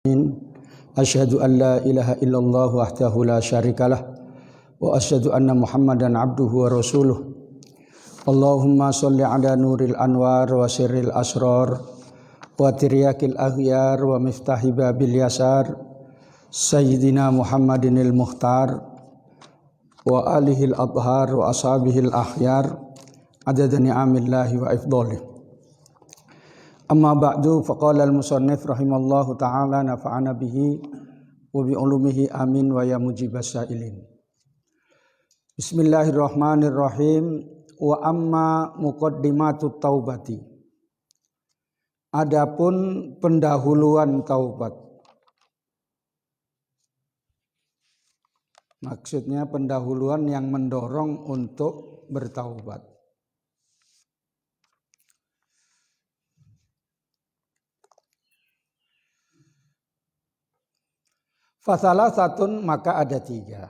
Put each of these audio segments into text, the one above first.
Asyhadu an la ilaha illallah wahdahu la syarikalah wa asyhadu anna Muhammadan abduhu wa rasuluh. Allahumma sholli ala nuril anwar wa sirril asrar wa tiryakil aghyar wa miftahi babil yasar sayyidina Muhammadinil muhtar wa alihil adhar wa ashabihil akhyar adada ni'amillahi wa ifdhalih. Amma ba'du, faqala al-musannif rahimallahu ta'ala nafa'ana bihi wa bi ulumihi amin wa ya mujibas sa'ilin. Bismillahirrahmanirrahim. Wa amma muqaddimatut taubati. Adapun pendahuluan taubat. Maksudnya pendahuluan yang mendorong untuk bertaubat. Fasalah satun, maka ada 3.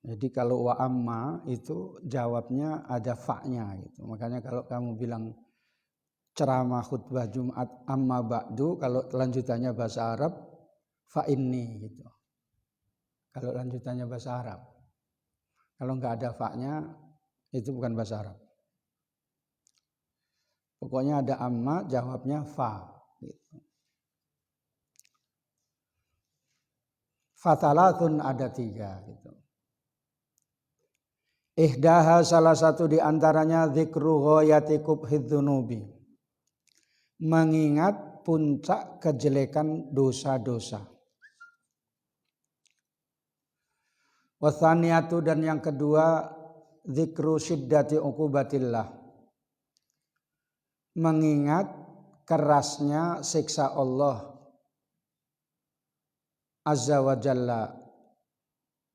Jadi kalau wa amma itu jawabnya ada fa-nya gitu. Makanya kalau kamu bilang ceramah khutbah Jumat amma ba'du, kalau lanjutannya bahasa Arab fa inni gitu. Kalau lanjutannya bahasa Arab. Kalau enggak ada fa-nya itu bukan bahasa Arab. Pokoknya ada amma jawabnya fa gitu. Fatalatun ada 3 gitu. Ihdaha salah satu di antaranya dzikru ghayati kubhidz dzunubi. Mengingat puncak kejelekan dosa-dosa. Watsaniyatu, dan yang kedua dzikru syiddati uqubatillah. Mengingat kerasnya siksa Allah Azza wa Jalla,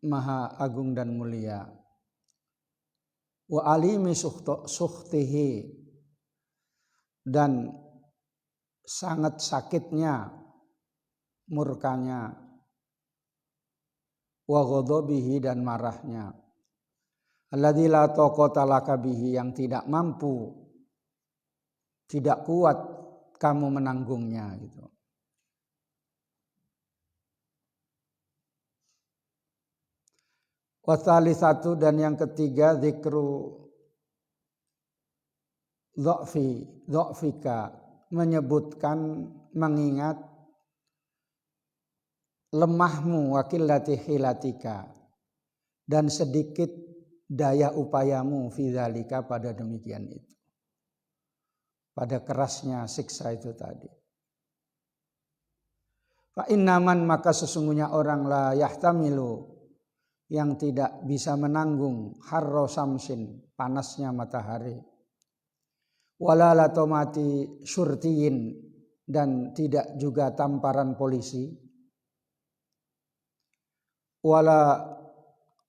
Maha Agung dan Mulia. Wa alimi sukhtihi, dan sangat sakitnya murkanya. Wa ghadabihi, dan marahnya. Alladzi la taqata laka bihi, yang tidak mampu, tidak kuat kamu menanggungnya gitu. Watsalisatu, dan yang ketiga dzikru dha'fika, menyebutkan mengingat lemahmu wa qillati hilatika, dan sedikit daya upayamu fi dzalika, pada demikian itu. Pada kerasnya siksa itu tadi. Fa innaman, maka sesungguhnya orang la yahtamilu, yang tidak bisa menanggung harro samsin, panasnya matahari, wala latomati syurtiyin, dan tidak juga tamparan polisi, wala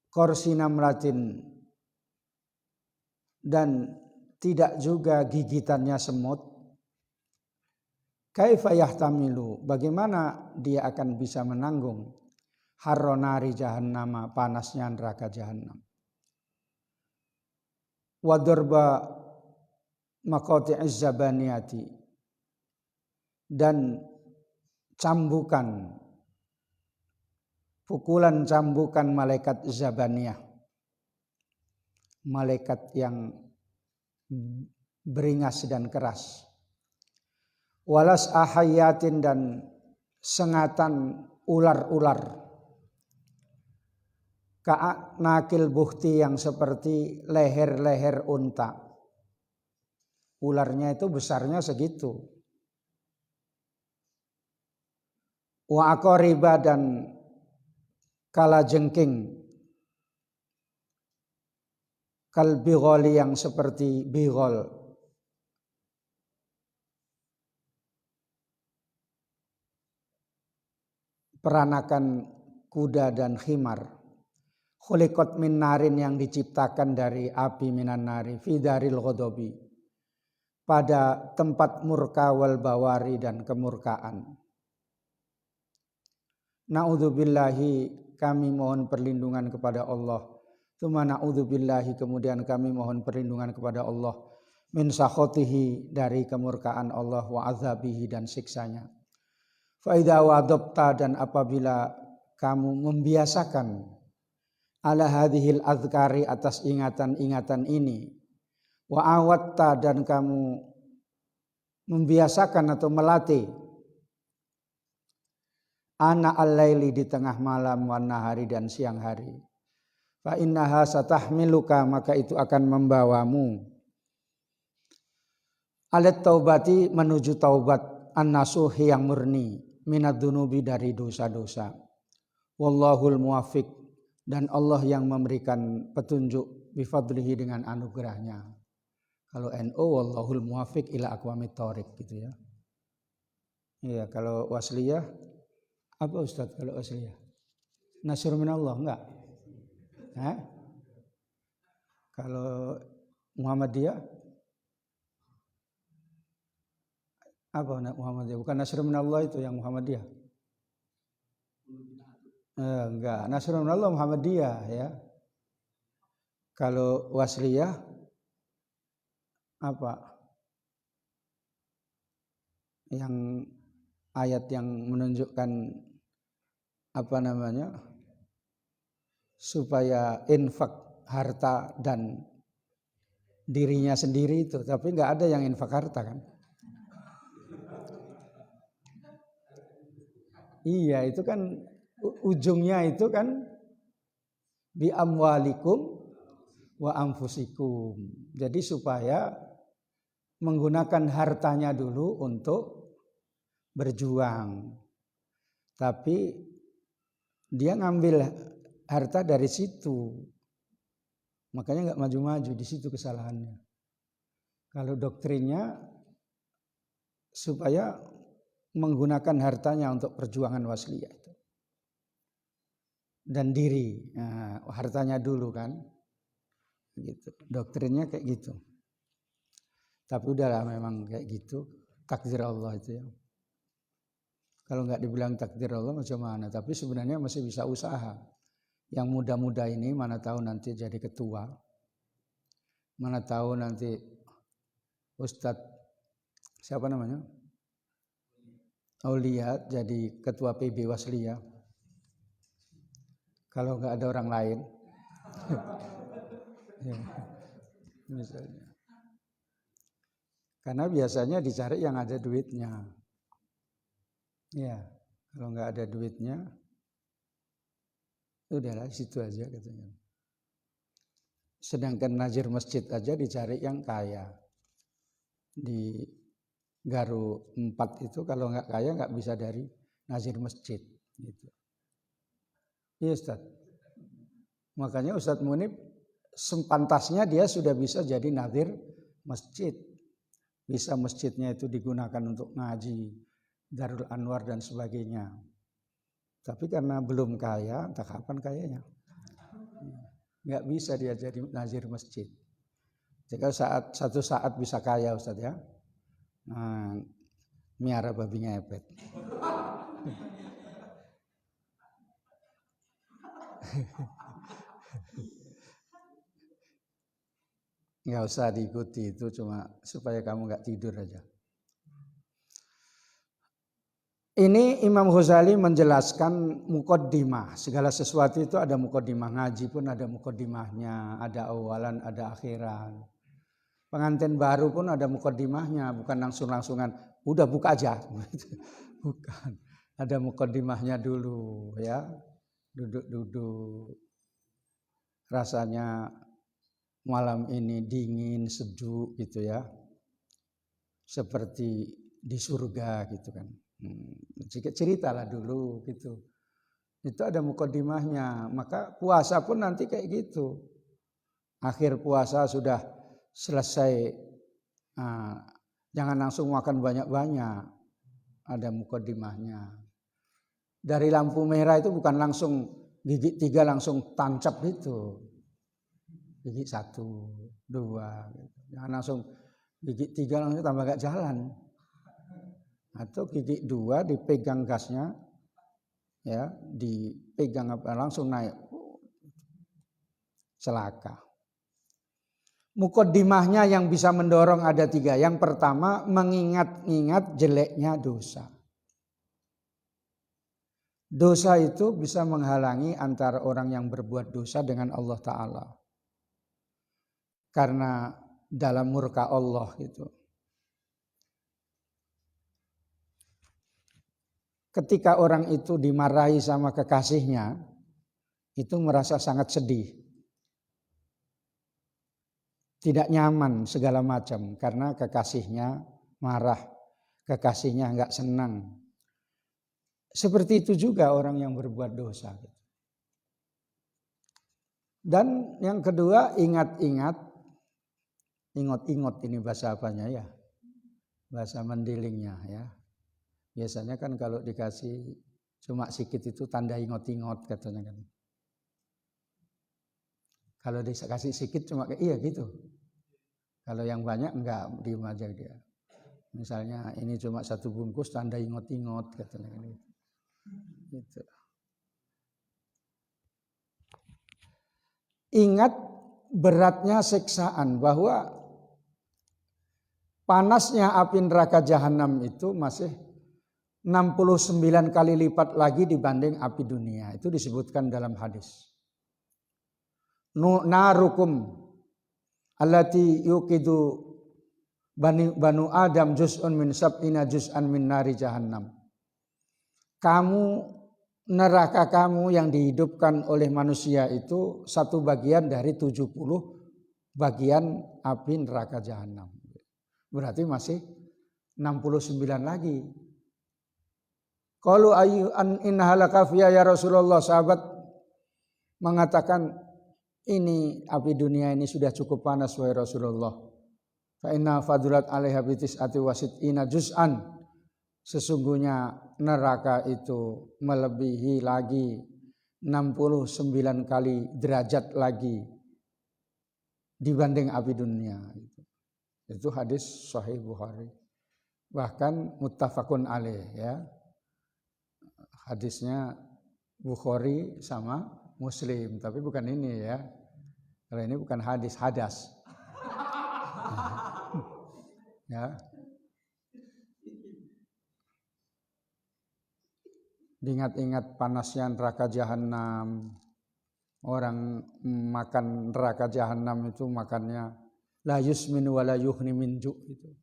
korsinamlatin, dan tidak juga gigitannya semut. Kaifa yahtamilu, bagaimana dia akan bisa menanggung harro nari jahannama, panasnya neraka jahannam. Wa darba maqati'iz zabaniyati, dan cambukan, pukulan cambukan malaikat zabaniyah, malaikat yang beringas dan keras. Walas ahayatin, dan sengatan ular-ular. Ka'nakil buhti, yang seperti leher-leher unta. Ularnya itu besarnya segitu. Wa aqariba, dan kalajengking. Kal bigholi, yang seperti bighol. Peranakan kuda dan khimar. Khuliqat min narin, yang diciptakan dari api minan nari, fi daril ghadabi, pada tempat murka wal bawari, dan kemurkaan. Na'udzubillahi, kami mohon perlindungan kepada Allah. Tsumma na'udzubillahi, kemudian kami mohon perlindungan kepada Allah min sakhotihi, dari kemurkaan Allah, wa azabihi, dan siksanya. Fa idza wadabta, dan apabila kamu membiasakan ala hadhil azkari, atas ingatan-ingatan ini, wa awatta, dan kamu membiasakan atau melatih ana al-laili, di tengah malam, wan nahari, dan siang hari, fa innaha satahmiluka, maka itu akan membawamu alat taubati, menuju taubat, an-nasuh, yang murni, minad dunubi, dari dosa-dosa. Wallahul muwaffiq, dan Allah yang memberikan petunjuk, bifadlihi, dengan anugerahnya. Kalau NU wallahul muwaffiq ila aqwamit thoriq gitu ya. Iya, kalau wasliyah apa Ustaz kalau wasliyah? Nasr minallah enggak? Hah? Kalau Muhammadiyah apa Muhammadiyah? Bukan Nasr minallah itu yang Muhammadiyah. Enggak, Nasr minallah Muhammadiyah ya. Kalau wasliyah apa? Yang ayat yang menunjukkan apa namanya? Supaya infak harta dan dirinya sendiri itu, tapi enggak ada yang infak harta kan? Iya, itu kan ujungnya itu kan bi amwalikum wa anfusikum. Jadi supaya menggunakan hartanya dulu untuk berjuang. Tapi dia ngambil harta dari situ. Makanya enggak maju-maju, di situ kesalahannya. Kalau doktrinnya supaya menggunakan hartanya untuk perjuangan wasliyah itu. Dan diri, nah, hartanya dulu kan. Gitu. Doktrinnya kayak gitu. Tapi udahlah memang kayak gitu, takdir Allah itu ya. Kalau nggak dibilang takdir Allah macam mana, tapi sebenarnya masih bisa usaha. Yang muda-muda ini mana tahu nanti jadi ketua. Mana tahu nanti Ustadz siapa namanya? Aulia jadi ketua PB Wasliyah. Kalau nggak ada orang lain. Ya, misalnya. Karena biasanya dicari yang ada duitnya. Ya, kalau nggak ada duitnya, udahlah situ aja katanya. Sedangkan nazir masjid aja dicari yang kaya. Di Garu 4 itu kalau nggak kaya nggak bisa dari nazir masjid. Gitu. Iya Ustaz. Makanya Ustaz Munib sepantasnya dia sudah bisa jadi nazir masjid. Bisa masjidnya itu digunakan untuk ngaji, Darul Anwar dan sebagainya. Tapi karena belum kaya, entah kapan kayanya. Nggak bisa dia jadi nazir masjid. Jika satu saat bisa kaya Ustaz ya. Nah, miara babi ngepet. Nggak usah diikuti, itu cuma supaya kamu nggak tidur aja. Ini Imam Ghazali menjelaskan muqaddimah. Segala sesuatu itu ada muqaddimah. Ngaji pun ada muqaddimahnya, ada awalan, ada akhiran. Pengantin baru pun ada muqaddimahnya, bukan langsung-langsungan, udah buka aja. Bukan. Ada muqaddimahnya dulu ya. Duduk-duduk. Rasanya malam ini dingin, sejuk gitu ya. Seperti di surga gitu kan. Ceritalah dulu gitu. Itu ada muqaddimahnya. Maka puasa pun nanti kayak gitu. Akhir puasa sudah selesai, jangan langsung makan banyak-banyak. Ada muqaddimahnya. Dari lampu merah itu bukan langsung gigi 3 langsung tancap gitu. Gigi 1, 2. Gitu. Jangan langsung gigi 3 langsung tambah gak jalan. Atau gigi 2 dipegang gasnya, ya dipegang langsung naik. Celaka. Muqaddimahnya yang bisa mendorong ada 3. Yang pertama mengingat-ingat jeleknya dosa. Dosa itu bisa menghalangi antara orang yang berbuat dosa dengan Allah Ta'ala. Karena dalam murka Allah itu. Ketika orang itu dimarahi sama kekasihnya, itu merasa sangat sedih. Tidak nyaman segala macam karena kekasihnya marah, kekasihnya enggak senang. Seperti itu juga orang yang berbuat dosa. Dan yang kedua, ingat-ingat ini bahasa apanya ya? Bahasa mendilingnya ya. Biasanya kan kalau dikasih cuma sikit itu tanda ingot-ingot katanya kan. Kalau dikasih sikit cuma iya gitu. Kalau yang banyak enggak, diem aja dia. Misalnya ini cuma satu bungkus tanda ingot-ingot katanya kan. Gitu. Ingat beratnya siksaan, bahwa panasnya api neraka jahanam itu masih 69 kali lipat lagi dibanding api dunia. Itu disebutkan dalam hadis. Narukum allati yuqidu banu Adam juz'un min sab'ina juz'an min nari jahannam. Neraka kamu yang dihidupkan oleh manusia itu satu bagian dari 70 bagian api neraka jahanam. Berarti masih 69 lagi. Qalu ayyu an inhalaka fiya ya Rasulullah, sahabat mengatakan ini api dunia ini sudah cukup panas wahai Rasulullah. Fa inna fadulat alaiha bitis'ati wasit'ina juz'an. Sesungguhnya neraka itu melebihi lagi 69 kali derajat lagi dibanding api dunia. Itu hadis Sahih Bukhari. Bahkan muttafaqun alaih ya. Hadisnya Bukhari sama Muslim, tapi bukan ini ya. Kalau ini bukan hadis, hadas. Ya. Diingat-ingat panasnya neraka jahanam. Orang makan neraka jahanam itu makannya la yusmin wa la yuhni min ju' itu.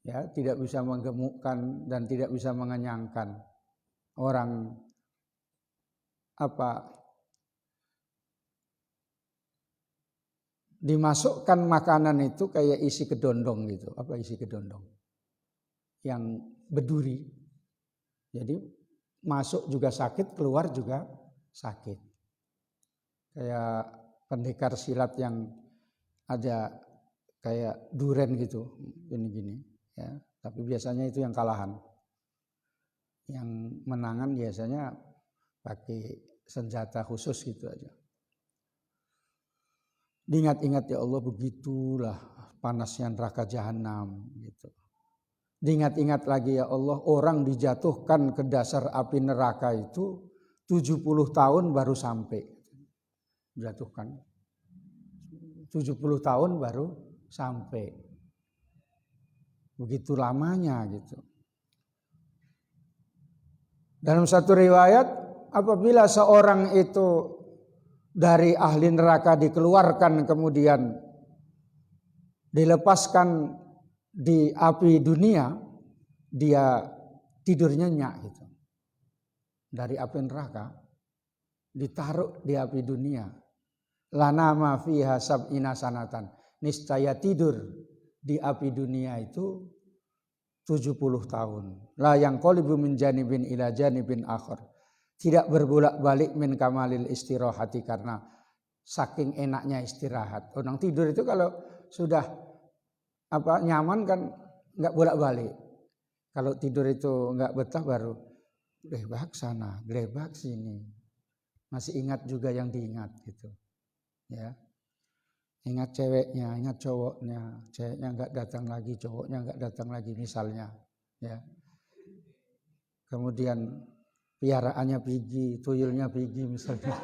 Ya, tidak bisa menggemukkan dan tidak bisa mengenyangkan. Orang dimasukkan makanan itu kayak isi kedondong gitu. Apa isi kedondong? Yang berduri. Jadi masuk juga sakit, keluar juga sakit. Kayak pendekar silat yang ada kayak duren gitu, gini-gini. Ya. Tapi biasanya itu yang kalahan. Yang menangan biasanya pakai senjata khusus gitu aja. Diingat-ingat ya Allah, begitulah panasnya neraka jahanam gitu. Diingat-ingat lagi ya Allah, orang dijatuhkan ke dasar api neraka itu 70 tahun baru sampai. Dijatuhkan 70 tahun baru sampai. Begitu lamanya gitu. Dalam satu riwayat, apabila seorang itu dari ahli neraka dikeluarkan kemudian dilepaskan di api dunia, dia tidur nyenyak gitu. Dari api neraka ditaruh di api dunia. Lana ma fiha sab'ina sanatan. Niscaya tidur di api dunia itu 70 tahun. La yang qalibu min janibin ila janibin akhar. Tidak berbolak-balik min kamalil istirahati, karena saking enaknya istirahat. Orang tidur itu kalau sudah nyaman kan nggak bolak-balik. Kalau tidur itu nggak betah baru glebak sana, glebak sini. Masih ingat juga yang diingat gitu. Ya. Ingat ceweknya, ingat cowoknya. Ceweknya nggak datang lagi, cowoknya nggak datang lagi misalnya. Ya. Kemudian piaraannya pergi, tuyulnya pergi misalnya.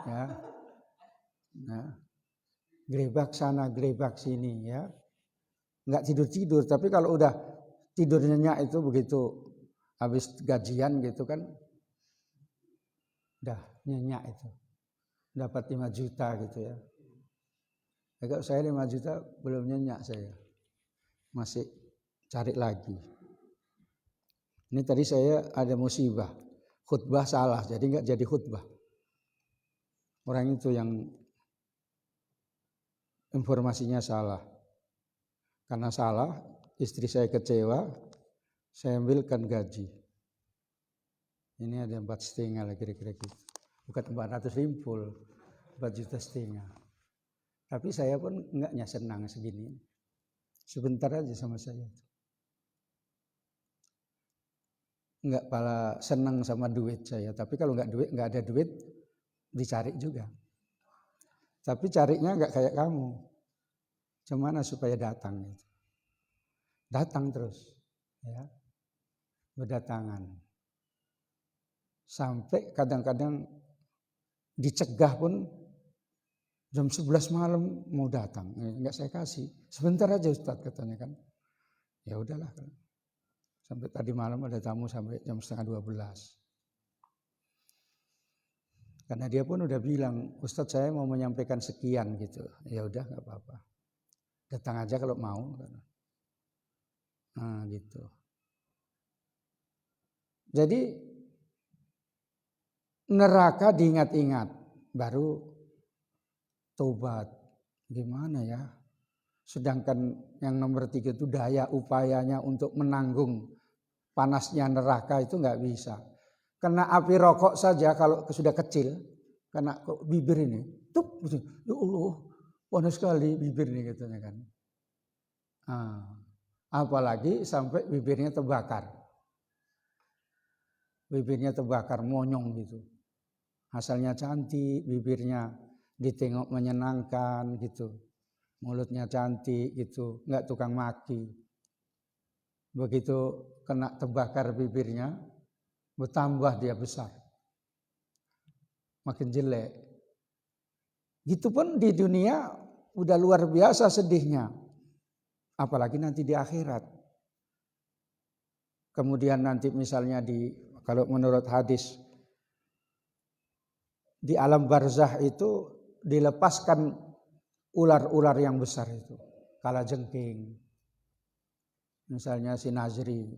Ya. Nah, glebak sana, glebak sini ya. Nggak tidur-tidur, tapi kalau udah tidur nyenyak itu begitu habis gajian gitu kan, Dah nyenyak itu. Dapat 5 juta gitu ya. Kalau saya 5 juta belum nyenyak saya. Masih cari lagi. Ini tadi saya ada musibah. Khutbah salah, jadi enggak jadi khutbah. Orang itu yang informasinya salah. Karena salah, istri saya kecewa, saya ambilkan gaji. Ini ada 4,5 lah kira-kira gitu. Bukan 400 rimpul, 4,5 juta. Tapi saya pun enggaknya senang segini. Sebentar aja sama saya. Enggak pala senang sama duit saya. Tapi kalau enggak ada duit, dicari juga. Tapi carinya enggak kayak kamu. Gimana supaya datang gitu. Datang terus, ya. Berdatangan. Sampai kadang-kadang dicegah pun jam 11 malam mau datang. Enggak saya kasih. Sebentar aja Ustaz katanya kan. Ya udahlah. Sampai tadi malam ada tamu sampai jam 11:30. Karena dia pun udah bilang, Ustaz saya mau menyampaikan sekian gitu. Ya udah enggak apa-apa. Datang aja kalau mau. Nah gitu. Jadi neraka diingat-ingat. Baru tobat. Gimana ya? Sedangkan yang nomor 3 itu daya upayanya untuk menanggung panasnya neraka itu enggak bisa. Kena api rokok saja kalau sudah kecil. Kena bibir ini. Tup. Ya Allah. Panas sekali bibir ini katanya kan. Apalagi sampai bibirnya terbakar. Bibirnya terbakar, monyong gitu. Asalnya cantik, bibirnya ditengok menyenangkan gitu. Mulutnya cantik gitu, enggak tukang maki. Begitu kena terbakar bibirnya, bertambah dia besar. Makin jelek. Gitu pun di dunia udah luar biasa sedihnya. Apalagi nanti di akhirat. Kemudian nanti misalnya kalau menurut hadis di alam barzah itu dilepaskan ular-ular yang besar itu. Kalajengking. Misalnya si Nazri.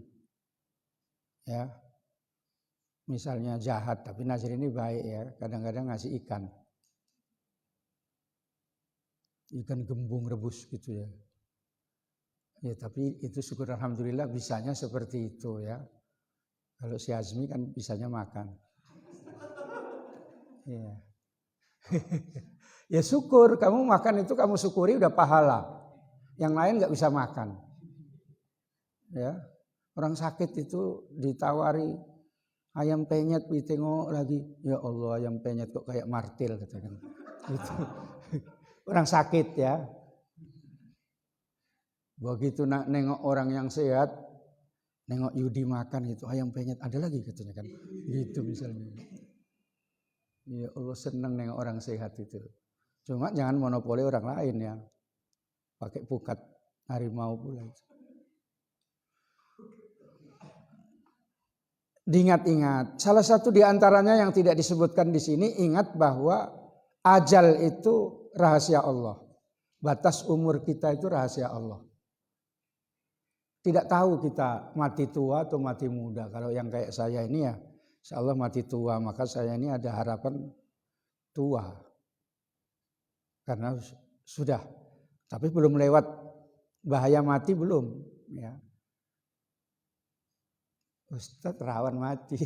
Ya. Misalnya jahat, tapi Nazri ini baik ya. Kadang-kadang ngasih ikan. Ikan gembung rebus gitu ya. Ya tapi itu syukur alhamdulillah bisanya seperti itu ya. Kalau si Azmi kan bisanya makan. Ya. Ya syukur, kamu makan itu kamu syukuri udah pahala. Yang lain nggak bisa makan. Ya. Orang sakit itu ditawari ayam penyet ditengok lagi. Ya Allah ayam penyet kok kayak martil katanya. Itu. Orang sakit ya. Begitu nengok orang yang sehat, nengok Yudi makan gitu, ayam penyet ada lagi katanya kan. Gitu misalnya. Ya Allah senang nengok orang sehat itu. Cuma jangan monopoli orang lain ya. Pakai pukat harimau pula. Diingat-ingat. Salah satu di antaranya yang tidak disebutkan di sini, ingat bahwa ajal itu rahasia Allah. Batas umur kita itu rahasia Allah. Tidak tahu kita mati tua atau mati muda. Kalau yang kayak saya ini ya, insya Allah mati tua. Maka saya ini ada harapan tua. Karena sudah. Tapi belum lewat bahaya mati belum. Ya. Ustaz rawan mati.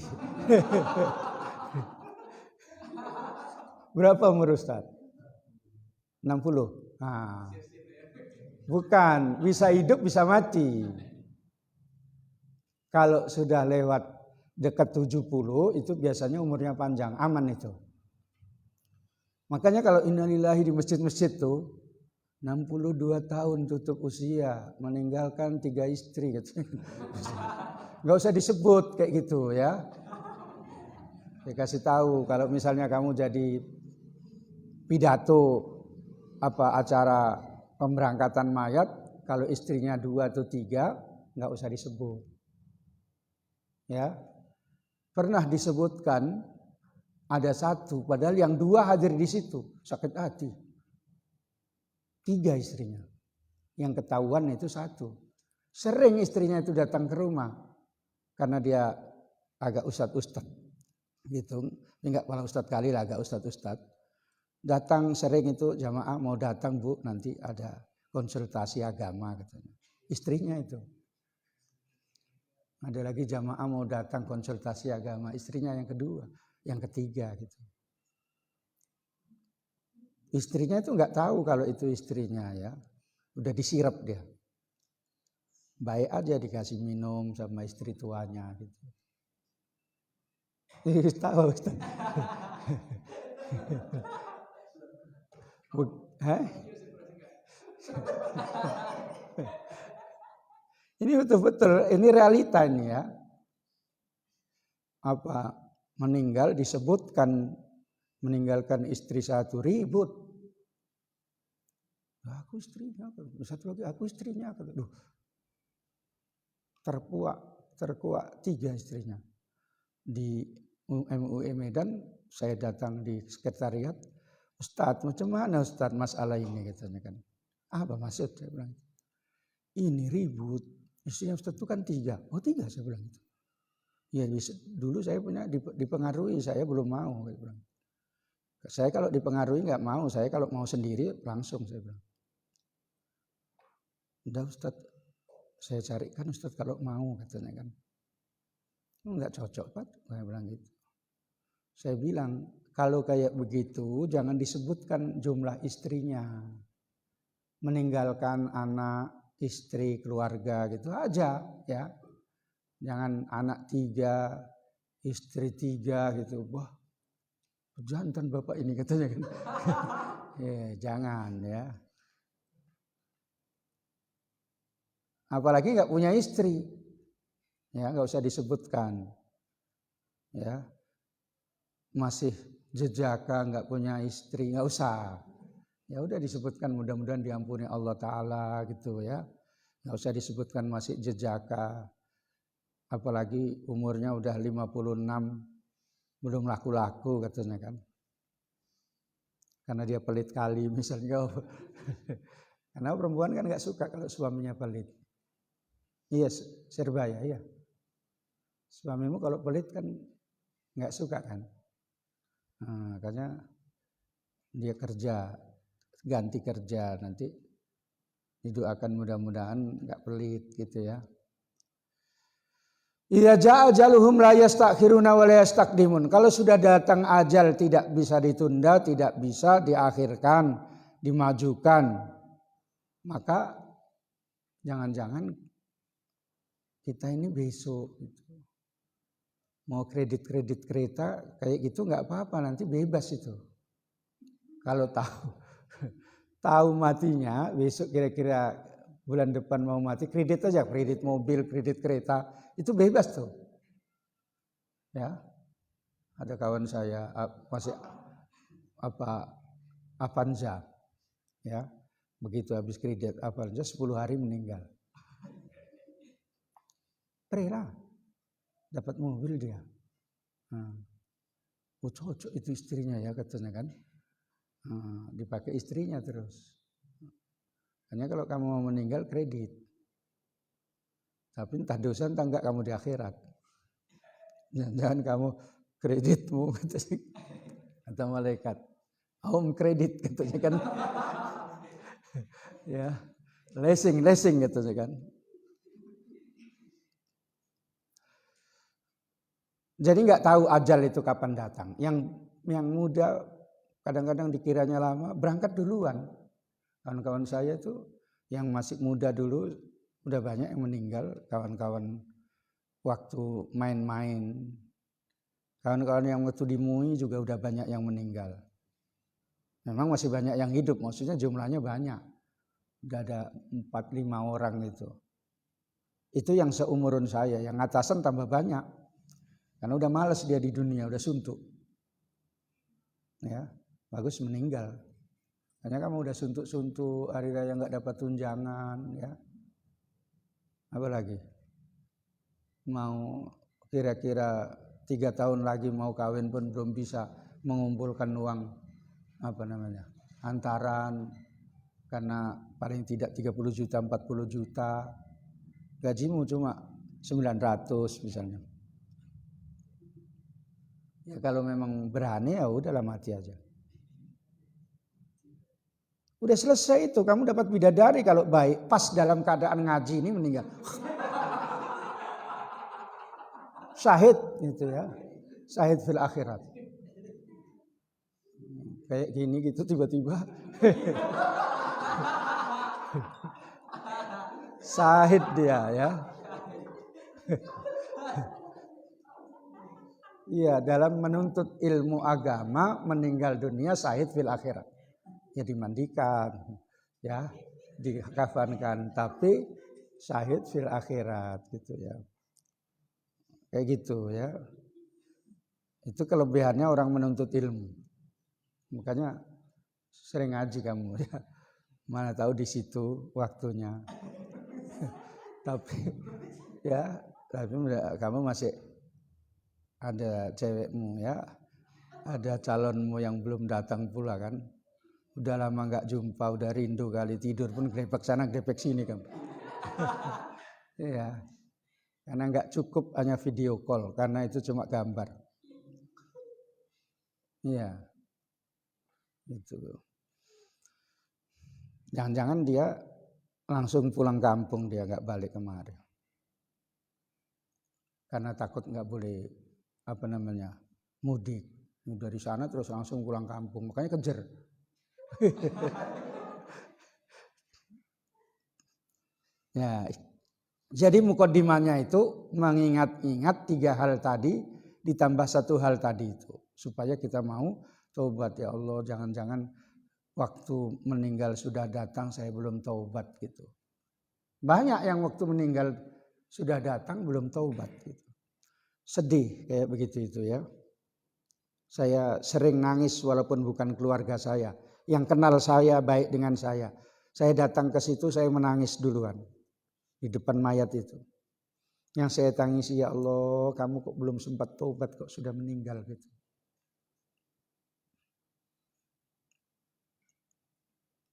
Berapa umur Ustaz? 60? Nah. Bukan, bisa hidup bisa mati. Kalau sudah lewat dekat 70 itu biasanya umurnya panjang, aman itu. Makanya kalau innalillahi di masjid-masjid tuh 62 tahun tutup usia, meninggalkan 3 istri gitu. Enggak usah disebut kayak gitu ya. Saya kasih tahu kalau misalnya kamu jadi pidato acara pemberangkatan mayat, kalau istrinya 2 atau 3 enggak usah disebut. Ya. Pernah disebutkan ada satu, padahal yang dua hadir di situ, sakit hati. 3 istrinya, yang ketahuan itu satu. Sering istrinya itu datang ke rumah, karena dia agak ustad gitu, enggak kepala ustad kali lah, agak ustad. Datang sering itu jamaah mau datang Bu, nanti ada konsultasi agama katanya. Istrinya itu. Ada lagi jamaah mau datang konsultasi agama, istrinya yang kedua, yang ketiga gitu. Istrinya itu nggak tahu kalau itu istrinya ya, udah disirap dia. Baik aja dikasih minum sama istri tuanya gitu. Tahu Ustaz. Ini betul-betul, ini realita ini ya. Apa meninggal disebutkan meninggalkan istri satu ribut. Aku istrinya, satu lagi aku istrinya. Duh, terkuak 3 istrinya. Di MUI Medan saya datang di sekretariat, Ustadz macam mana Ustadz masalah ini katanya kan. Apa maksud saya bilang. Ini ribut, istrinya Ustadz itu kan 3. Oh 3 saya bilang itu. Ya dulu saya punya dipengaruhi, saya belum mau. Saya bilang. Saya kalau dipengaruhi nggak mau, saya kalau mau sendiri langsung saya bilang. Udah Ustadz, saya carikan Ustadz kalau mau katanya kan. Enggak cocok Pak, saya bilang gitu. Saya bilang kalau kayak begitu jangan disebutkan jumlah istrinya. Meninggalkan anak, istri, keluarga gitu aja ya. Jangan anak 3, istri 3 gitu. Wah, jantan bapak ini katanya kan. Ya, jangan ya. Apalagi nggak punya istri, ya nggak usah disebutkan, ya masih jejaka nggak punya istri nggak usah, ya udah disebutkan mudah-mudahan diampuni Allah Taala gitu ya, nggak usah disebutkan masih jejaka, apalagi umurnya udah 56 belum laku-laku katanya kan, karena dia pelit kali misalnya, karena perempuan kan nggak suka kalau suaminya pelit. Iya, Serbaya ya. Suamimu kalau pelit kan nggak suka kan. Nah, makanya dia kerja, ganti kerja nanti didoakan mudah-mudahan nggak pelit gitu ya. Idza jaa ajaluhum la yastakhiruna wa la yastaqdimun. Kalau sudah datang ajal tidak bisa ditunda, tidak bisa diakhirkan, dimajukan. Maka jangan-jangan kita ini besok gitu. Mau kredit kereta kayak gitu nggak apa-apa, nanti bebas itu. Kalau tahu matinya besok kira-kira bulan depan mau mati, kredit aja, kredit mobil, kredit kereta itu bebas tuh. Ya, ada kawan saya masih Avanza, ya begitu habis kredit Avanza 10 hari meninggal. Rela dapat mobil dia. Oh cocok itu istrinya ya katanya kan. Dipakai istrinya terus. Hanya kalau kamu mau meninggal kredit. Tapi entah dosa entah enggak kamu di akhirat. Jangan kamu kreditmu kata malaikat. Om kredit katanya kan. Ya, lesing katanya kan. Jadi nggak tahu ajal itu kapan datang. Yang muda kadang-kadang dikiranya lama, berangkat duluan. Kawan-kawan saya itu yang masih muda dulu udah banyak yang meninggal. Kawan-kawan waktu main-main, kawan-kawan yang waktu di MUI juga udah banyak yang meninggal. Memang masih banyak yang hidup, maksudnya jumlahnya banyak. Udah ada 4-5 orang itu. Itu yang seumuran saya, yang atasan tambah banyak. Karena udah malas dia di dunia, udah suntuk. Ya, bagus meninggal. Karena kamu udah suntuk-suntuk, hari raya nggak dapat tunjangan, ya. Apa lagi? Mau kira-kira 3 tahun lagi mau kawin pun belum bisa mengumpulkan uang hantaran, karena paling tidak 30 juta 40 juta, gajimu cuma 900 misalnya. Ya kalau memang berani ya udahlah mati aja. Udah selesai itu, kamu dapat bidadari kalau baik, pas dalam keadaan ngaji ini meninggal. Syahid itu ya, syahid fil akhirat. Kayak gini gitu tiba-tiba. Syahid dia ya. Iya, dalam menuntut ilmu agama meninggal dunia syahid fil akhirat. Ya dimandikan, ya dikafankan, tapi syahid fil akhirat gitu ya. Kayak gitu ya. Itu kelebihannya orang menuntut ilmu. Makanya sering ngaji kamu ya. Mana tahu di situ waktunya. Tapi kamu masih ada cewekmu ya. Ada calonmu yang belum datang pula kan. Udah lama nggak jumpa, udah rindu kali, tidur pun grebek sana grebek sini kamu. Iya. Karena nggak cukup hanya video call, karena itu cuma gambar. Iya. Itu. Jangan-jangan dia langsung pulang kampung, dia nggak balik kemari. Karena takut nggak boleh mudik. Dari sana terus langsung pulang kampung, makanya kejar. Ya, jadi mukaddimahnya itu mengingat-ingat 3 hal tadi ditambah 1 hal tadi itu supaya kita mau taubat. Ya Allah, jangan-jangan waktu meninggal sudah datang saya belum taubat gitu. Banyak yang waktu meninggal sudah datang belum taubat gitu. Sedih kayak begitu itu ya. Saya sering nangis walaupun bukan keluarga saya. Yang kenal saya baik dengan saya. Saya datang ke situ saya menangis duluan. Di depan mayat itu. Yang saya tangisi, ya Allah, kamu kok belum sempat taubat kok sudah meninggal gitu.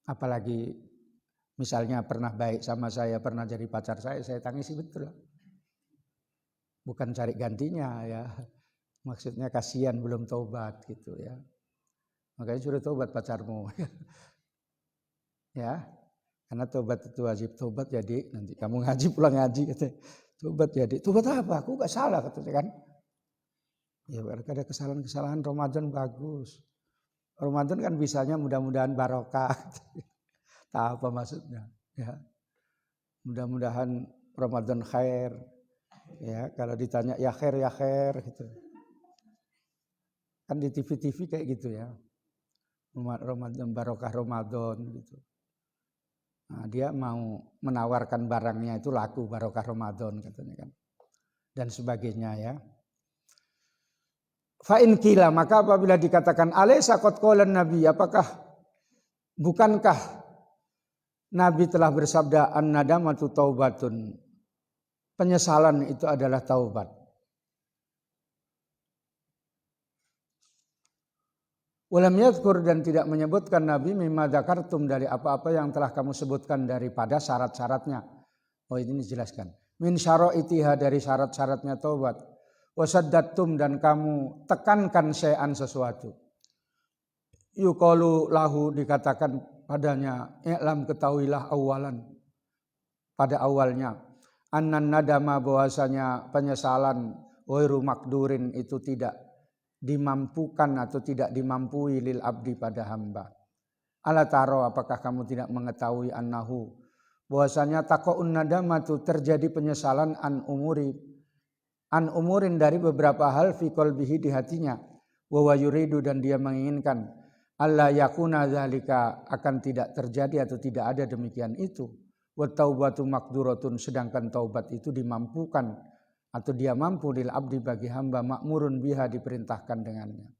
Apalagi misalnya pernah baik sama saya, pernah jadi pacar saya tangisi betul. Bukan cari gantinya ya. Maksudnya kasihan belum taubat gitu ya. Makanya suruh taubat pacarmu. Ya. Karena taubat itu wajib. Taubat jadi nanti kamu ngaji pulang ngaji katanya. Taubat jadi. Taubat apa? Aku gak salah katanya kan. Ya ada kesalahan-kesalahan Ramadan bagus. Ramadan kan bisanya mudah-mudahan barokah. Tahu apa maksudnya? Ya. Mudah-mudahan Ramadan khair. Ya, kalau ditanya ya khair gitu. Kan di TV-TV kayak gitu ya. Ramadan barokah Ramadan gitu. Nah, dia mau menawarkan barangnya itu laku barokah Ramadan katanya kan. Dan sebagainya ya. Fa in qila, maka apabila dikatakan alaysa qad qala nabi, bukankah Nabi telah bersabda an-nadamatu taubatun. Penyesalan itu adalah taubat. Walam yadhkur, dan tidak menyebutkan Nabi mimma dzakartum dari apa-apa yang telah kamu sebutkan daripada syarat-syaratnya. Oh ini dijelaskan. Min syara'itiha, dari syarat-syaratnya taubat. Wasaddatum, dan kamu tekankan syai'an sesuatu. Yuqalu lahu, dikatakan padanya, i'lam, ketahuilah awalan, pada awalnya. Annan nadama, bahwasanya penyesalan, wairu makdurin, itu tidak dimampukan atau tidak dimampui lil abdi, pada hamba. Ala taro, apakah kamu tidak mengetahui annahu, bahwasanya taqaun nadamatu, terjadi penyesalan an umurin, dari beberapa hal, fi qalbihi, di hatinya, wa yuridu, dan dia menginginkan alla yakuna zalika, akan tidak terjadi atau tidak ada demikian itu. Wa taubatu maqduratun, sedangkan taubat itu dimampukan atau dia mampu lil abdi, bagi hamba, makmurun biha, diperintahkan dengannya.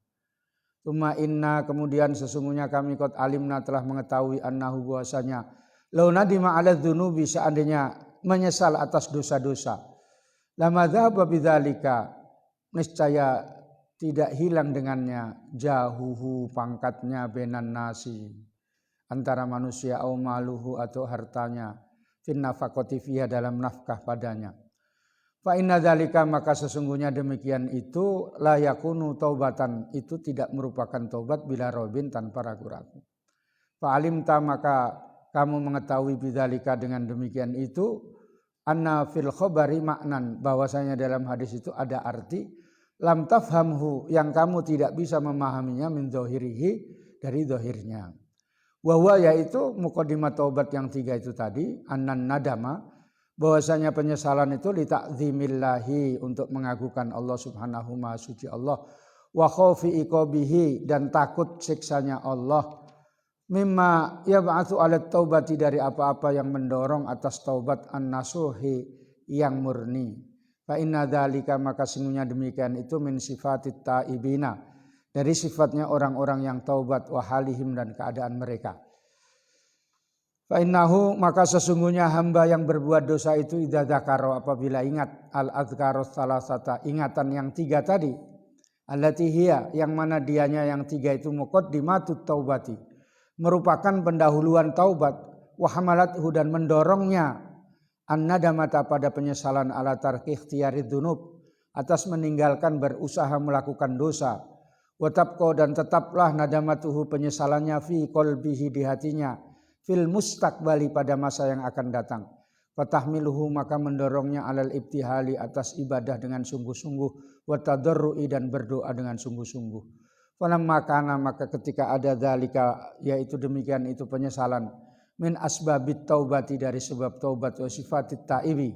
Tsumma inna, kemudian sesungguhnya kami qad alimna, telah mengetahui, annahu, bahwasanya law nadima ala dzunubi, seandainya menyesal atas dosa-dosa, lama dzaba bidzalika, niscaya tidak hilang dengannya jahuhu pangkatnya benan nasi antara manusia au maluhu atau hartanya fin nafaqati fiha dalam nafkah padanya. Fa inna dzalika maka sesungguhnya demikian itu la yakunu taubatan itu tidak merupakan taubat bila robin tanpa ragu-ragu. Fa alimta maka kamu mengetahui bidzalika dengan demikian itu anna fil khabari maknan bahwasanya dalam hadis itu ada arti lam tafhamhu yang kamu tidak bisa memahaminya min dzahirihi dari zahirnya. Wa huwa yaitu muqaddimah taubat yang 3 itu tadi annan nadama bahwasanya penyesalan itu li ta'zimillahi untuk mengagungkan Allah Subhanahu Maha Suci Allah wa khaufi iqabihi dan takut siksanya Allah mimma yab'atsu 'ala taubati dari apa-apa yang mendorong atas taubat an-nasuhi yang murni. Fa inna dzalika maka sesungguhnya demikian itu min sifatit taibina dari sifatnya orang-orang yang taubat wa halihim dan keadaan mereka. Fa innahu maka sesungguhnya hamba yang berbuat dosa itu idza dzakara apabila ingat al-adzkarus salasata ingatan yang 3 tadi allati hiya yang mana dianya yang 3 itu muqaddimatut taubati merupakan pendahuluan taubat wa hamalathu dan mendorongnya an-nadamata pada penyesalan ala tarki ikhtiyari dzunub atas meninggalkan berusaha melakukan dosa wa tabqa dan tetaplah nadamatuhu penyesalannya fi qalbihi di hatinya fil mustaqbali pada masa yang akan datang. Fatahmiluhu maka mendorongnya alal ibtihali atas ibadah dengan sungguh-sungguh wa tadarrui dan berdoa dengan sungguh-sungguh. Falamma kana maka ketika ada dzalika yaitu demikian itu penyesalan min asbabit taubati dari sebab taubat wa sifatit taibi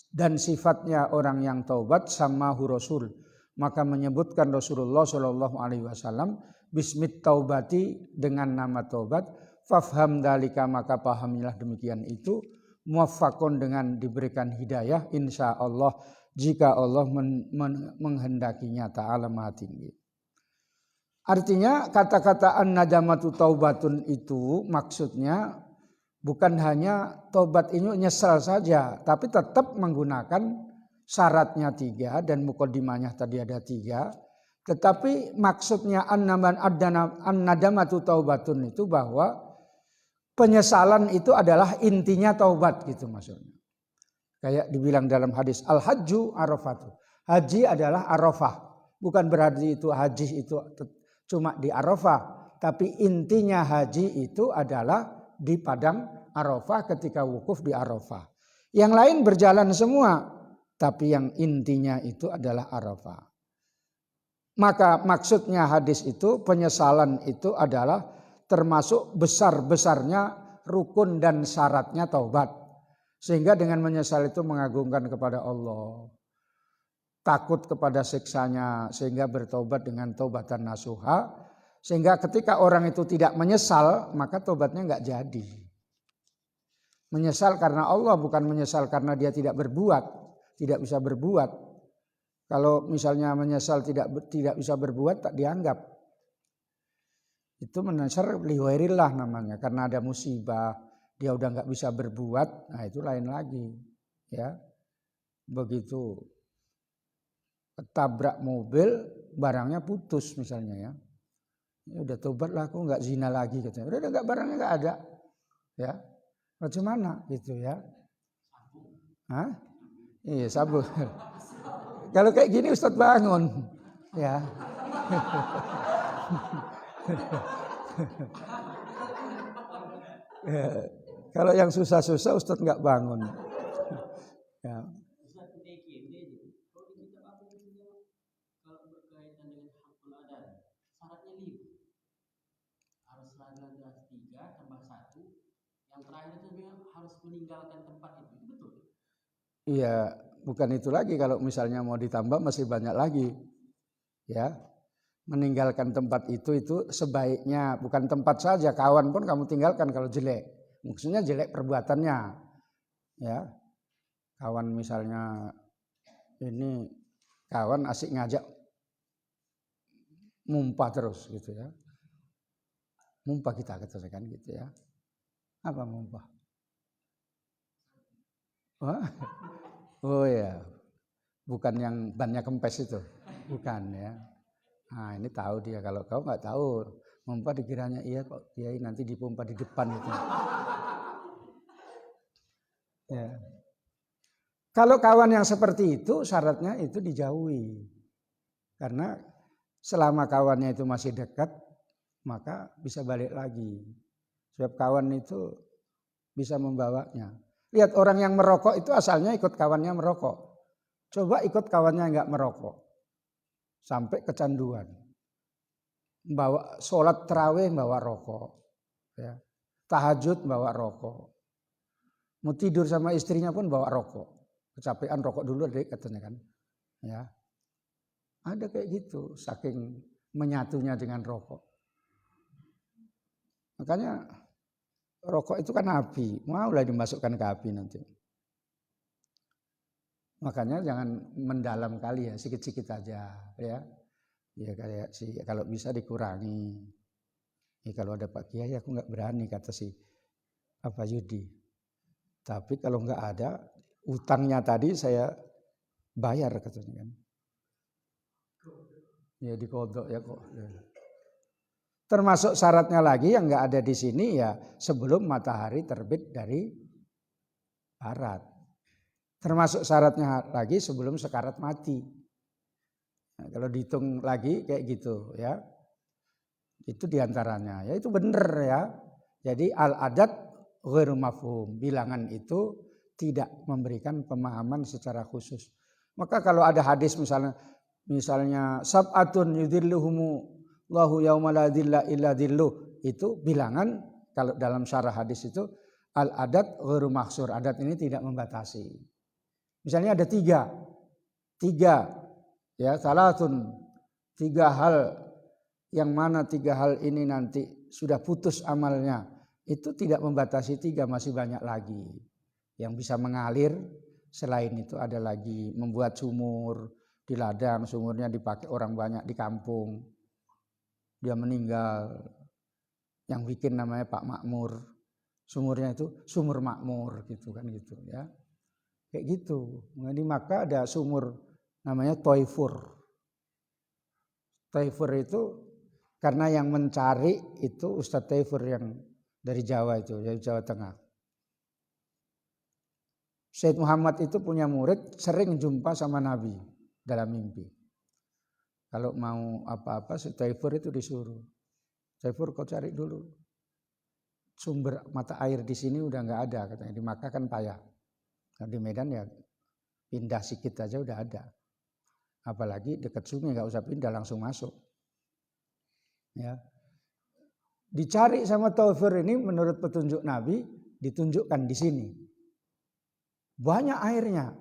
dan sifatnya orang yang taubat samahu rasul maka menyebutkan Rasulullah sallallahu alaihi wasallam bismit taubati dengan nama taubat. Fafham dalika maka pahamilah demikian itu muwaffaqun dengan diberikan hidayah insyaallah jika Allah menghendakinya ta'ala maha tinggi. Artinya kata-kata an-nadamatu taubatun itu maksudnya bukan hanya taubat ini nyesal saja tapi tetap menggunakan syaratnya 3 dan muqaddimahnya tadi ada 3 tetapi maksudnya an-nadamatu taubatun itu bahwa penyesalan itu adalah intinya taubat gitu maksudnya. Kayak dibilang dalam hadis al-hajju arafatu. Haji adalah arafah. Bukan berarti itu haji itu cuma di arafah, tapi intinya haji itu adalah di padang arafah ketika wukuf di arafah. Yang lain berjalan semua, tapi yang intinya itu adalah arafah. Maka maksudnya hadis itu penyesalan itu adalah termasuk besar-besarnya rukun dan syaratnya taubat. Sehingga dengan menyesal itu mengagungkan kepada Allah. Takut kepada siksanya sehingga bertaubat dengan taubatan nasuha. Sehingga ketika orang itu tidak menyesal maka taubatnya enggak jadi. Menyesal karena Allah bukan menyesal karena dia tidak berbuat. Tidak bisa berbuat. Kalau misalnya menyesal tidak bisa berbuat tak dianggap. Itu menyesal liwairillah namanya karena ada musibah dia udah nggak bisa berbuat, nah itu lain lagi ya. Begitu ketabrak mobil barangnya putus misalnya ya udah tobat lah aku nggak zina lagi katanya udah nggak barangnya nggak ada ya bagaimana gitu ya. Hah? Iya sabun. Kalau kayak gini Ustadz bangun ya. Ya, kalau yang susah-susah Ustadz nggak bangun. Ya. Iya, bukan itu lagi kalau misalnya mau ditambah masih banyak lagi. Ya. Meninggalkan tempat itu sebaiknya bukan tempat saja kawan pun kamu tinggalkan kalau jelek maksudnya jelek perbuatannya ya kawan misalnya ini kawan asik ngajak mumpah terus gitu ya mumpah kita katakan gitu ya apa mumpah oh ya bukan yang bannya kempes itu Bukan ya. Nah ini tahu dia, kalau kau nggak tahu, pompa dikiranya iya kok kiai nanti dipompa di depan itu. Ya. Kalau kawan yang seperti itu syaratnya itu dijauhi. Karena selama kawannya itu masih dekat, maka bisa balik lagi. Sebab kawan itu bisa membawanya. Lihat orang yang merokok itu asalnya ikut kawannya merokok. Coba ikut kawannya nggak merokok. Sampai kecanduan. Bawa sholat tarawih bawa rokok. Ya. Tahajud bawa rokok. Mau tidur sama istrinya pun bawa rokok. Kecapean rokok dulu deh katanya kan. Ya. Ada kayak gitu, saking menyatunya dengan rokok. Makanya rokok itu kan api, maulah dimasukkan ke api nanti. Makanya jangan mendalam kali ya, sikit-sikit aja ya. Ya kayak sih kalau bisa dikurangi. Ya, kalau ada Pak Kiai aku nggak berani kata si apa Yudi. Tapi kalau nggak ada utangnya tadi saya bayar katanya kan. Ya dikodok ya kok. Ya. Termasuk syaratnya lagi yang nggak ada di sini ya sebelum matahari terbit dari barat. Termasuk syaratnya lagi sebelum sekarat mati. Nah, kalau dihitung lagi kayak gitu ya. Itu diantaranya. Ya itu benar ya. Jadi al-adat ghairu mafhum. Bilangan itu tidak memberikan pemahaman secara khusus. Maka kalau ada hadis misalnya sab'atun yudhilluhumu Allahu yauma la dhilla illa dhilluh, itu bilangan kalau dalam syarah hadis itu al-adat ghairu mahsur. Adat ini tidak membatasi. Misalnya ada tiga ya salatun, tiga hal yang mana tiga hal ini nanti sudah putus amalnya, itu tidak membatasi tiga, masih banyak lagi yang bisa mengalir. Selain itu ada lagi membuat sumur di ladang, sumurnya dipakai orang banyak di kampung, dia meninggal, yang bikin namanya Pak Makmur, sumurnya itu sumur makmur gitu kan gitu ya, kayak gitu. Di Makkah ada sumur namanya Toifur. Toifur itu karena yang mencari itu Ustadz Toifur yang dari Jawa itu, dari Jawa Tengah. Syed Muhammad itu punya murid sering jumpa sama Nabi dalam mimpi. Kalau mau apa-apa si Toifur itu disuruh. Toifur kau cari dulu. Sumber mata air di sini udah nggak ada katanya. Di Makkah kan payah. Nah, di Medan ya pindah sikit aja udah ada. Apalagi dekat sungai nggak usah pindah langsung masuk. Ya. Dicari sama Toifur ini menurut petunjuk Nabi ditunjukkan di sini. Banyak airnya.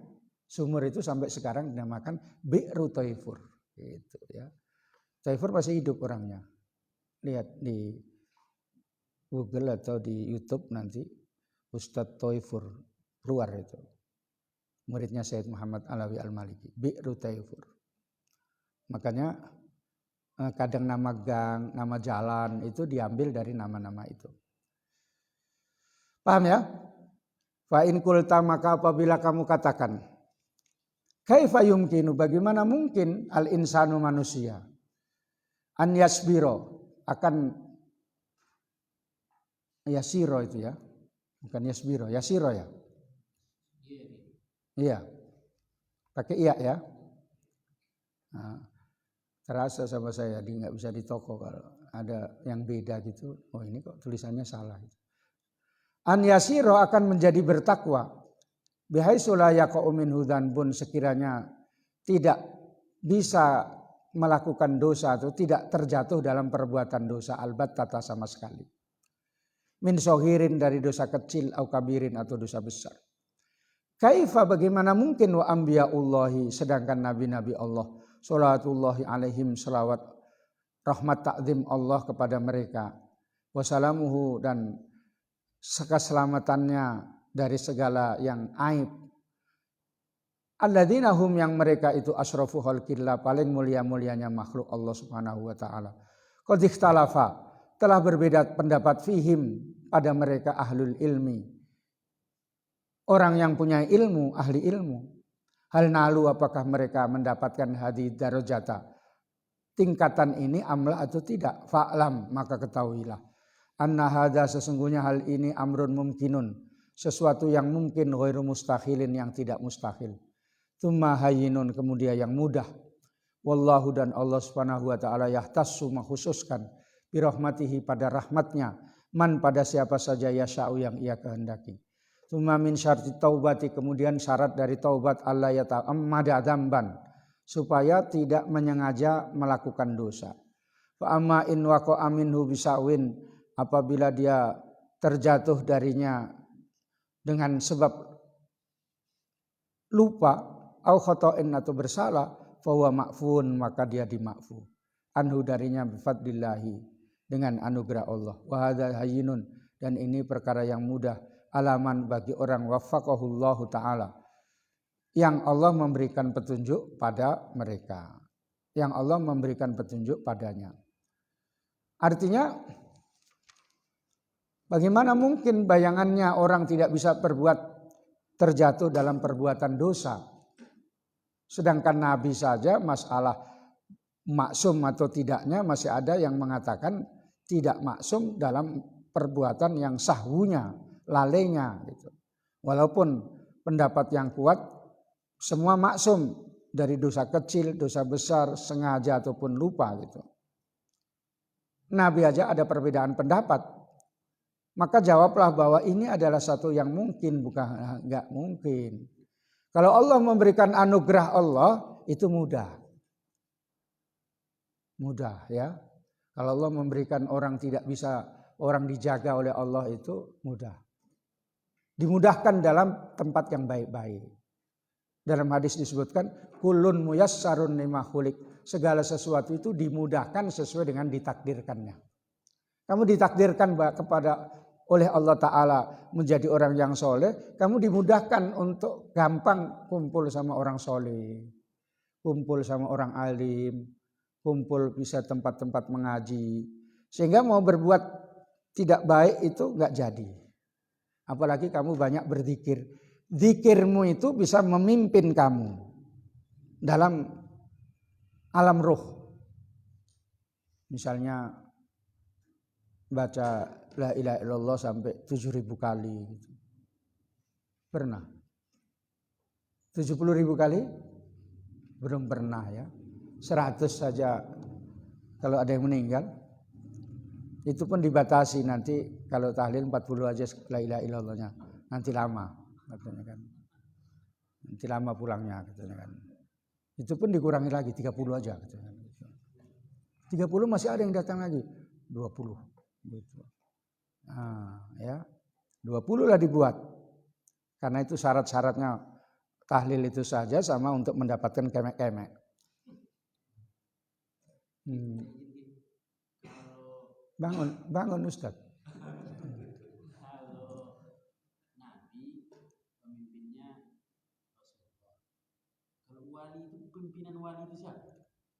Sumur itu sampai sekarang dinamakan Bi'ru Toifur. Gitu ya. Toifur masih hidup orangnya. Lihat di Google atau di YouTube nanti Ustadz Toifur keluar itu. Muridnya Syed Muhammad Alawi Al-Maliki. Bi'ru Toifur. Makanya kadang nama gang, nama jalan itu diambil dari nama-nama itu. Paham ya? Fa in qulta, maka apabila kamu katakan, kaifa yumkinu, bagaimana mungkin al insanu manusia an yasbiro, akan yasiro itu ya, bukan yasbiro, yasiro ya. Iya. Pakai iya ya. Nah, terasa sama saya, dia nggak bisa di toko kalau ada yang beda gitu. Oh ini kok tulisannya salah. An yasiro akan menjadi bertakwa. Bihaitsu la yaqa'u minhu dzanbun, sekiranya tidak bisa melakukan dosa atau tidak terjatuh dalam perbuatan dosa albattata sama sekali. Min sohirin, dari dosa kecil, au kabirin, atau dosa besar. Kaifa, bagaimana mungkin, wa anbiya'ullahi, sedangkan nabi-nabi Allah, sholatullahi alaihim, salawat rahmat ta'zim Allah kepada mereka, wassalamuhu, dan keselamatannya dari segala yang aib. Alladzina hum, yang mereka itu asrafu khalqillah, paling mulia-mulianya makhluk Allah Subhanahu wa taala. Qad ikhtalafa, telah berbeda pendapat fihim, pada mereka ahlul ilmi, orang yang punya ilmu, ahli ilmu. Hal nalu apakah mereka mendapatkan hadhihi darajata, tingkatan ini amla atau tidak? Fa'lam, maka ketahuilah. Anna hadza, sesungguhnya hal ini amrun mumkinun, sesuatu yang mungkin, ghairu mustahilin, yang tidak mustahil. Tsumma hayyinun, kemudian yang mudah. Wallahu, dan Allah Subhanahu wa taala, yahtassu, mengkhususkan, birahmatihi, pada rahmatnya, man, pada siapa saja, yasha'u, yang ia kehendaki. Tsumma min syarti taubati, kemudian syarat dari taubat, alla yata'ammada dzamban, supaya tidak menyengaja melakukan dosa. Fa amma in waqa'a minhu bisawin, apabila dia terjatuh darinya dengan sebab lupa, au khata'in, atau bersalah, fa huwa ma'fun, maka dia dimakfu. Anhu, darinya, bifadlillahi, dengan anugerah Allah. Wa hadza hayyinun, dan ini perkara yang mudah, alaman, bagi orang, waffaqahullahu ta'ala, yang Allah memberikan petunjuk pada mereka, yang Allah memberikan petunjuk padanya. Artinya, bagaimana mungkin bayangannya orang tidak bisa terjatuh dalam perbuatan dosa, sedangkan Nabi saja masalah maksum atau tidaknya masih ada yang mengatakan tidak maksum dalam perbuatan yang sahwunya, lalainya gitu. Walaupun pendapat yang kuat semua maksum dari dosa kecil, dosa besar, sengaja ataupun lupa gitu. Nabi aja ada perbedaan pendapat. Maka jawablah bahwa ini adalah satu yang mungkin, bukan enggak mungkin. Kalau Allah memberikan anugerah Allah itu mudah. Mudah ya. Kalau Allah memberikan orang tidak bisa, orang dijaga oleh Allah itu mudah. Dimudahkan dalam tempat yang baik-baik. Dalam hadis disebutkan kullun muyassarun lima khuliq, segala sesuatu itu dimudahkan sesuai dengan ditakdirkannya. Kamu ditakdirkan kepada oleh Allah Ta'ala menjadi orang yang soleh, kamu dimudahkan untuk gampang kumpul sama orang soleh, kumpul sama orang alim, kumpul bisa tempat-tempat mengaji, sehingga mau berbuat tidak baik itu nggak jadi. Apalagi kamu banyak berzikir. Zikirmu itu bisa memimpin kamu dalam alam roh. Misalnya baca la ilaha illallah sampai 7.000 kali. Pernah? 70.000 kali? Belum pernah ya. 100 saja kalau ada yang meninggal. Itu pun dibatasi nanti kalau tahlil 40 aja la ilaha illallahnya. Nanti lama. Katanya kan. Nanti lama pulangnya katanya kan. Itu pun dikurangi lagi 30 aja katanya. 30 masih ada yang datang lagi 20 gitu. Nah, ya. 20 lah dibuat. Karena itu syarat-syaratnya tahlil itu saja sama untuk mendapatkan kemek-kemek. Bangun Ustaz.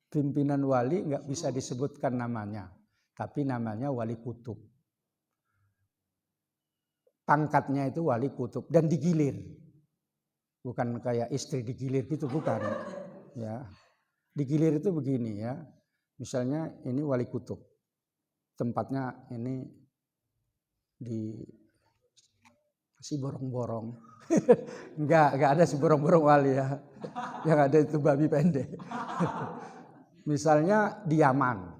Pimpinan wali nggak bisa disebutkan namanya, tapi namanya wali kutub. Pangkatnya itu wali kutub dan digilir, bukan kayak istri digilir gitu, bukan. Ya, digilir itu begini ya. Misalnya ini wali kutub, tempatnya ini di si borong-borong. Enggak ada si borong-borong wali ya. Yang ada itu babi pendek. Misalnya di Yaman.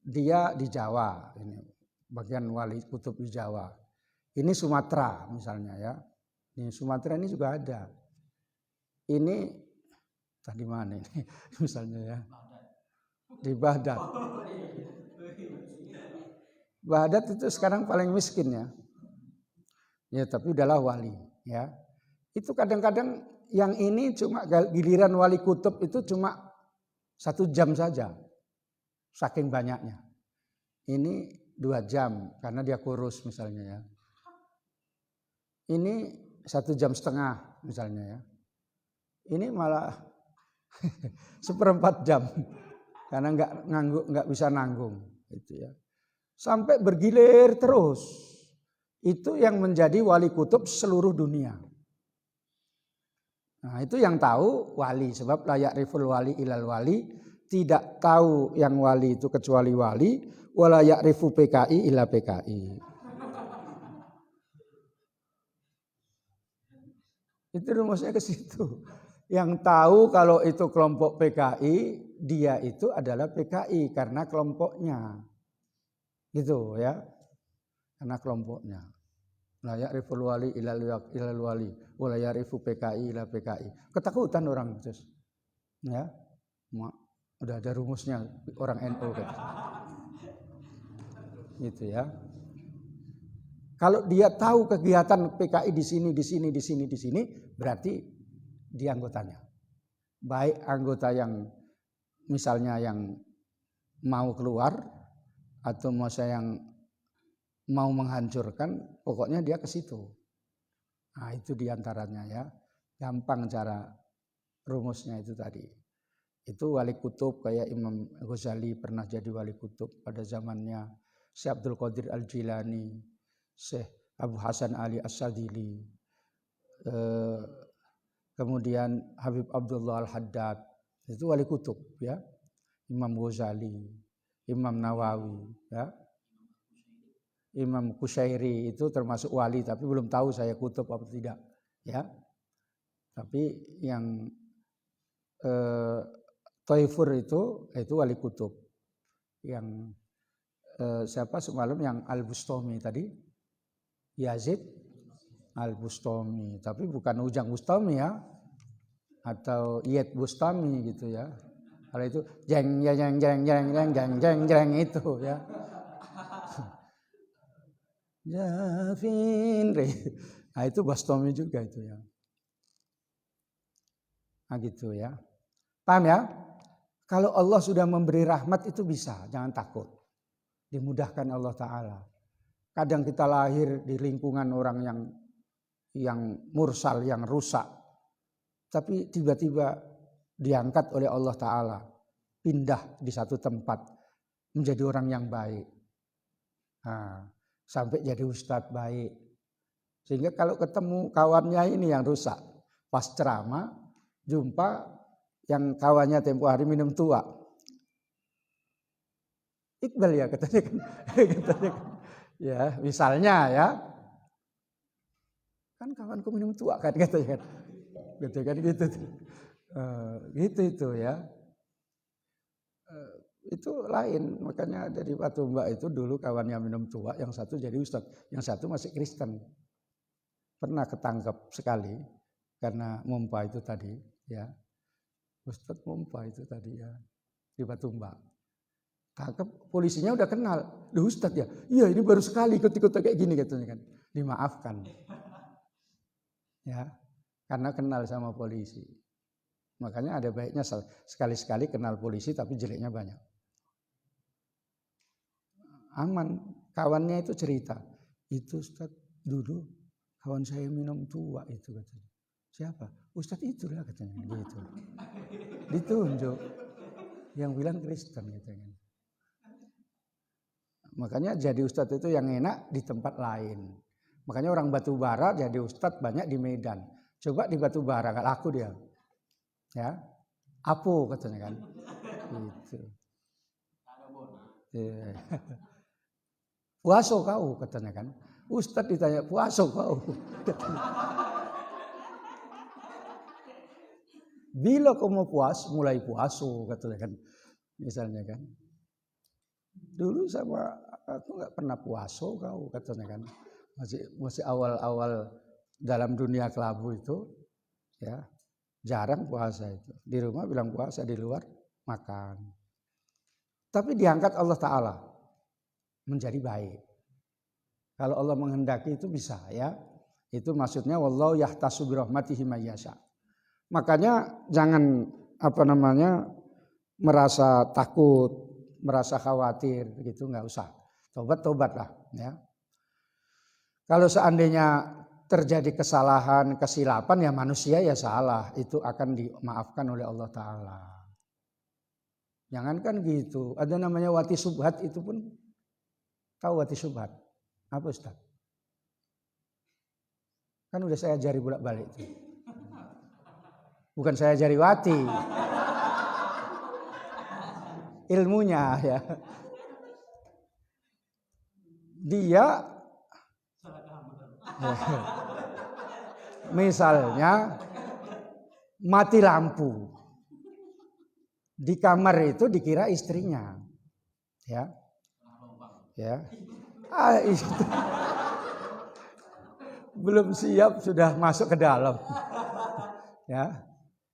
Dia di Jawa, ini bagian wali kutub di Jawa. Ini Sumatera misalnya ya. Ini Sumatera ini juga ada. Ini tadi mana ini misalnya ya. Di Baghdad. Baghdad itu sekarang paling miskin ya. Ya tapi udahlah wali ya. Itu kadang-kadang yang ini cuma giliran wali kutub itu cuma 1 jam saja. Saking banyaknya. Ini 2 jam karena dia kurus misalnya ya. Ini 1,5 jam misalnya ya. Ini malah 1/4 jam karena nggak bisa nanggung gitu ya. Sampai bergilir terus. Itu yang menjadi wali kutub seluruh dunia. Nah, itu yang tahu wali, sebab layak riful wali ilal wali, tidak tahu yang wali itu kecuali wali, wala ya'rifu PKI ila PKI. Itu rumusnya ke situ. Yang tahu kalau itu kelompok PKI, dia itu adalah PKI karena kelompoknya. Gitu ya. Karena kelompoknya. La ya'riful wali ilal wali, wa la ya'rifu PKI ila PKI. Ketakutan orang terus. Ya. Udah ada rumusnya orang NU gitu. Gitu ya. Kalau dia tahu kegiatan PKI di sini, berarti dia anggotanya. Baik anggota yang misalnya yang mau keluar atau masa yang mau menghancurkan, pokoknya dia ke situ. Nah, itu diantaranya ya. Gampang cara rumusnya itu tadi. Itu wali kutub kayak Imam Ghazali pernah jadi wali kutub pada zamannya Syekh Abdul Qadir Al-Jilani, Syekh Abu Hasan Ali As-Sadili, kemudian Habib Abdullah Al-Haddad, itu wali kutub ya. Imam Ghazali, Imam Nawawi ya. Imam Kusyairi itu termasuk wali, tapi belum tahu saya kutub apa tidak ya. Tapi yang Taifur itu wali kutub. Yang siapa semalam yang Al-Bustami tadi, Yazid Al-Bustami, tapi bukan Ujang Bustami ya, atau Iyad Bustami gitu ya. Kalau itu jeng itu ya. Javin, nah itu Bustami juga itu ya. Nah gitu ya. Paham ya? Kalau Allah sudah memberi rahmat itu bisa, jangan takut. Dimudahkan Allah Ta'ala. Kadang kita lahir di lingkungan orang yang mursal, yang rusak. Tapi tiba-tiba diangkat oleh Allah Ta'ala. Pindah di satu tempat. Menjadi orang yang baik. Nah, sampai jadi ustadz baik. Sehingga kalau ketemu kawannya ini yang rusak. Pas ceramah, jumpa yang kawannya tempo hari minum tua. Iqbal ya katanya kan. Ya, misalnya ya. Kan kawanku minum tua kan katanya kan. Gitu kan gitu. Gitu itu ya. Itu lain, makanya dari Batu Mbak itu dulu kawannya minum tua, yang satu jadi ustadz, yang satu masih Kristen. Pernah ketangkep sekali karena mumpa itu tadi ya. Ustadz mumpa itu tadi ya di Batu Mbak. Tangkep, polisinya udah kenal. Loh Ustadz ya? Iya ini baru sekali ikut-ikut kayak gini katanya kan. Dimaafkan. Ya, karena kenal sama polisi. Makanya ada baiknya sekali-sekali kenal polisi tapi jeleknya banyak. Aman, kawannya itu cerita. Itu Ustadz dulu kawan saya minum tua itu katanya. Siapa? Ustadz itulah katanya gitu. Ditunjuk. Yang bilang Kristen katanya. Makanya jadi ustadz itu yang enak di tempat lain. Makanya orang Batubara jadi ustadz banyak di Medan. Coba di Batubara gak laku dia. Ya. Apo katanya kan. Gitu. Yeah. Puaso kau katanya kan. Ustadz ditanya puaso kau. Bila kau mau puas, mulai puaso katanya kan. Misalnya kan. Dulu sama aku nggak pernah puaso kau katanya kan. Masih awal-awal dalam dunia kelabu itu ya. Jarang puasa itu. Di rumah bilang puasa, di luar makan. Tapi diangkat Allah Ta'ala menjadi baik. Kalau Allah menghendaki itu bisa ya. Itu maksudnya wallahu yahtasu bi rahmatihi may yasha. Makanya jangan merasa takut, merasa khawatir gitu, enggak usah. Tobat-tobatlah ya. Kalau seandainya terjadi kesalahan, kesilapan ya manusia ya salah, itu akan dimaafkan oleh Allah Ta'ala. Jangankan gitu, ada namanya wati subhat itu pun, tahu wati subhat? Apa Ustaz? Kan udah saya ajari bolak-balik itu. Bukan saya jariwati. Ilmunya ya. Dia misalnya mati lampu. Di kamar itu dikira istrinya. Ya. Ya. Itu. Belum siap sudah masuk ke dalam. Ya.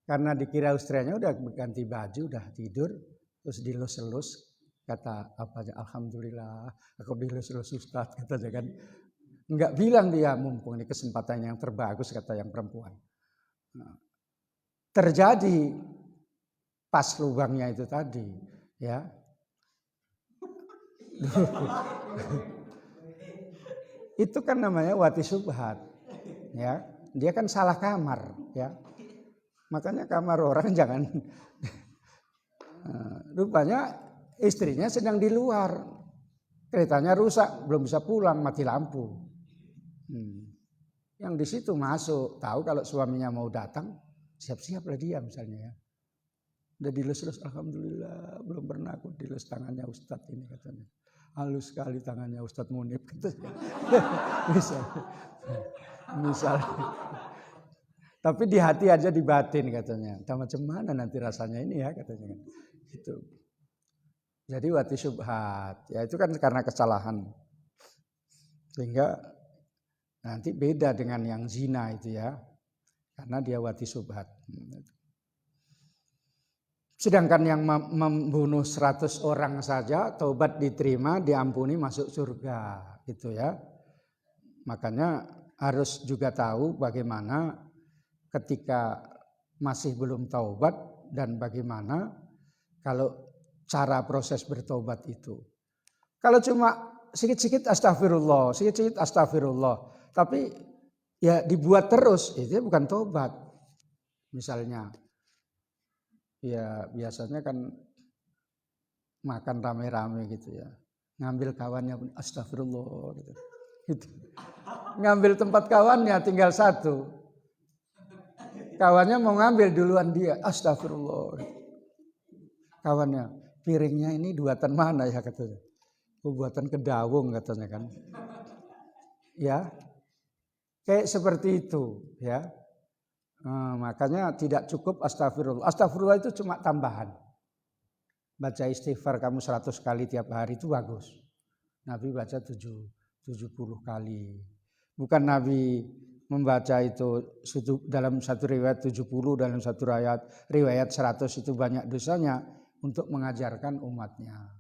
Karena dikira istrinya udah ganti baju, udah tidur, terus dilus-elus. Kata apa aja, alhamdulillah, aku dilus-elus Ustaz, katanya kan. Enggak bilang dia, mumpung ini kesempatan yang terbagus, kata yang perempuan. Nah, terjadi pas lubangnya itu tadi, ya. Itu kan namanya wati subhat, ya. Dia kan salah kamar, ya. Makanya kamar orang jangan. Rupanya istrinya sedang di luar, keretanya rusak, belum bisa pulang, mati lampu. Yang di situ masuk, tahu kalau suaminya mau datang, siap-siaplah dia misalnya ya. Udah dilus-lus, alhamdulillah, belum pernah aku dilus tangannya Ustadz ini katanya. Halus sekali tangannya Ustadz Munib katanya. Misal. Tapi di hati aja di batin katanya. Macam mana nanti rasanya ini ya katanya. Gitu. Jadi wati syubhat, ya itu kan karena kesalahan. Sehingga nanti beda dengan yang zina itu ya. Karena dia wati syubhat. Sedangkan yang membunuh 100 orang saja taubat diterima, diampuni, masuk surga gitu ya. Makanya harus juga tahu bagaimana ketika masih belum taubat dan bagaimana kalau cara proses bertobat itu. Kalau cuma sikit-sikit astagfirullah, sikit-sikit astagfirullah, tapi ya dibuat terus, itu bukan tobat. Misalnya, ya biasanya kan makan rame-rame gitu ya, ngambil kawannya pun astagfirullah gitu. Ngambil tempat kawannya tinggal satu, kawannya mau ngambil duluan dia, astagfirullah. Kawannya, piringnya ini buatan mana ya katanya? Buatan Kedawung katanya kan. Ya, kayak seperti itu ya. Makanya tidak cukup astagfirullah. Astagfirullah itu cuma tambahan. Baca istighfar kamu 100 kali tiap hari itu bagus. Nabi baca 70 kali. Bukan Nabi membaca itu dalam satu riwayat 70, dalam satu riwayat 100 itu banyak dosanya untuk mengajarkan umatnya.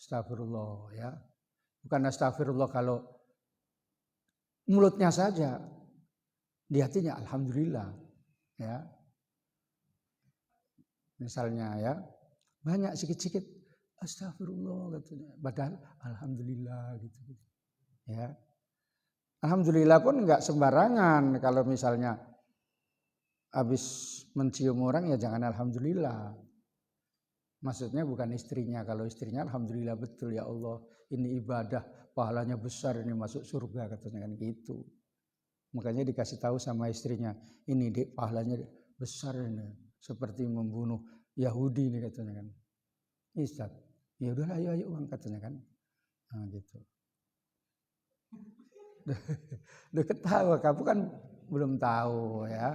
Astagfirullah ya. Bukan astagfirullah kalau mulutnya saja. Di hatinya alhamdulillah ya. Misalnya ya, banyak sikit-sikit astagfirullah katanya. Padahal alhamdulillah gitu. Ya. Alhamdulillah pun enggak sembarangan, kalau misalnya habis mencium orang ya jangan alhamdulillah. Maksudnya bukan istrinya, kalau istrinya alhamdulillah betul ya Allah, ini ibadah, pahalanya besar, ini masuk surga katanya kan gitu. Makanya dikasih tahu sama istrinya, ini dek pahalanya besar ini, seperti membunuh Yahudi ini katanya kan. Ustaz, ya udahlah ayo uang katanya kan. Nah gitu. Udah ketawa, kamu kan belum tahu ya.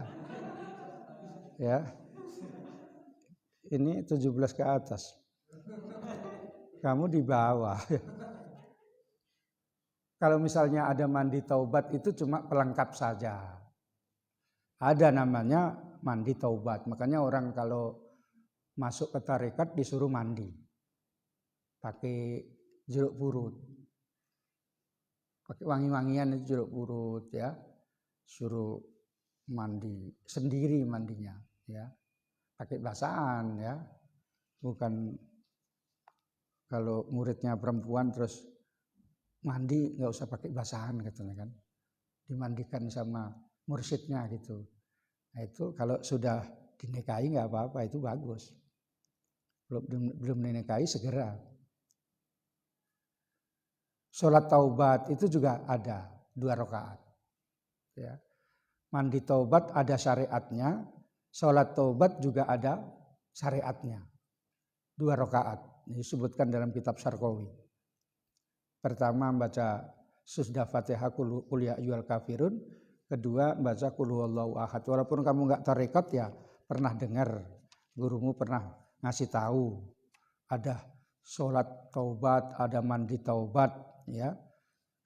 Ya. Ini 17 ke atas. Kamu di bawah. Kalau misalnya ada mandi taubat itu cuma pelengkap saja. Ada namanya mandi taubat. Makanya orang kalau masuk ke tarekat disuruh mandi. Pakai jeruk purut. Pakai wangi-wangian itu jeruk purut ya. Suruh mandi sendiri mandinya ya. Pakai basahan ya. Bukan kalau muridnya perempuan terus mandi nggak usah pakai basahan katanya kan, dimandikan sama mursyidnya gitu. Nah itu kalau sudah dinikahi nggak apa-apa, itu bagus. Belum dinikahi segera. Sholat taubat itu juga ada 2 rakaat. Ya. Mandi taubat ada syariatnya, Sholat taubat juga ada syariatnya. 2 rakaat. Disebutkan dalam kitab Syarqawi. Pertama baca Susdah Fatihah Qul ya ayyuhal kafirun. Kedua baca Qul huwallahu ahad. Walaupun kamu enggak tarekat ya pernah dengar. Gurumu pernah ngasih tahu. Ada sholat taubat, ada mandi taubat. Ya.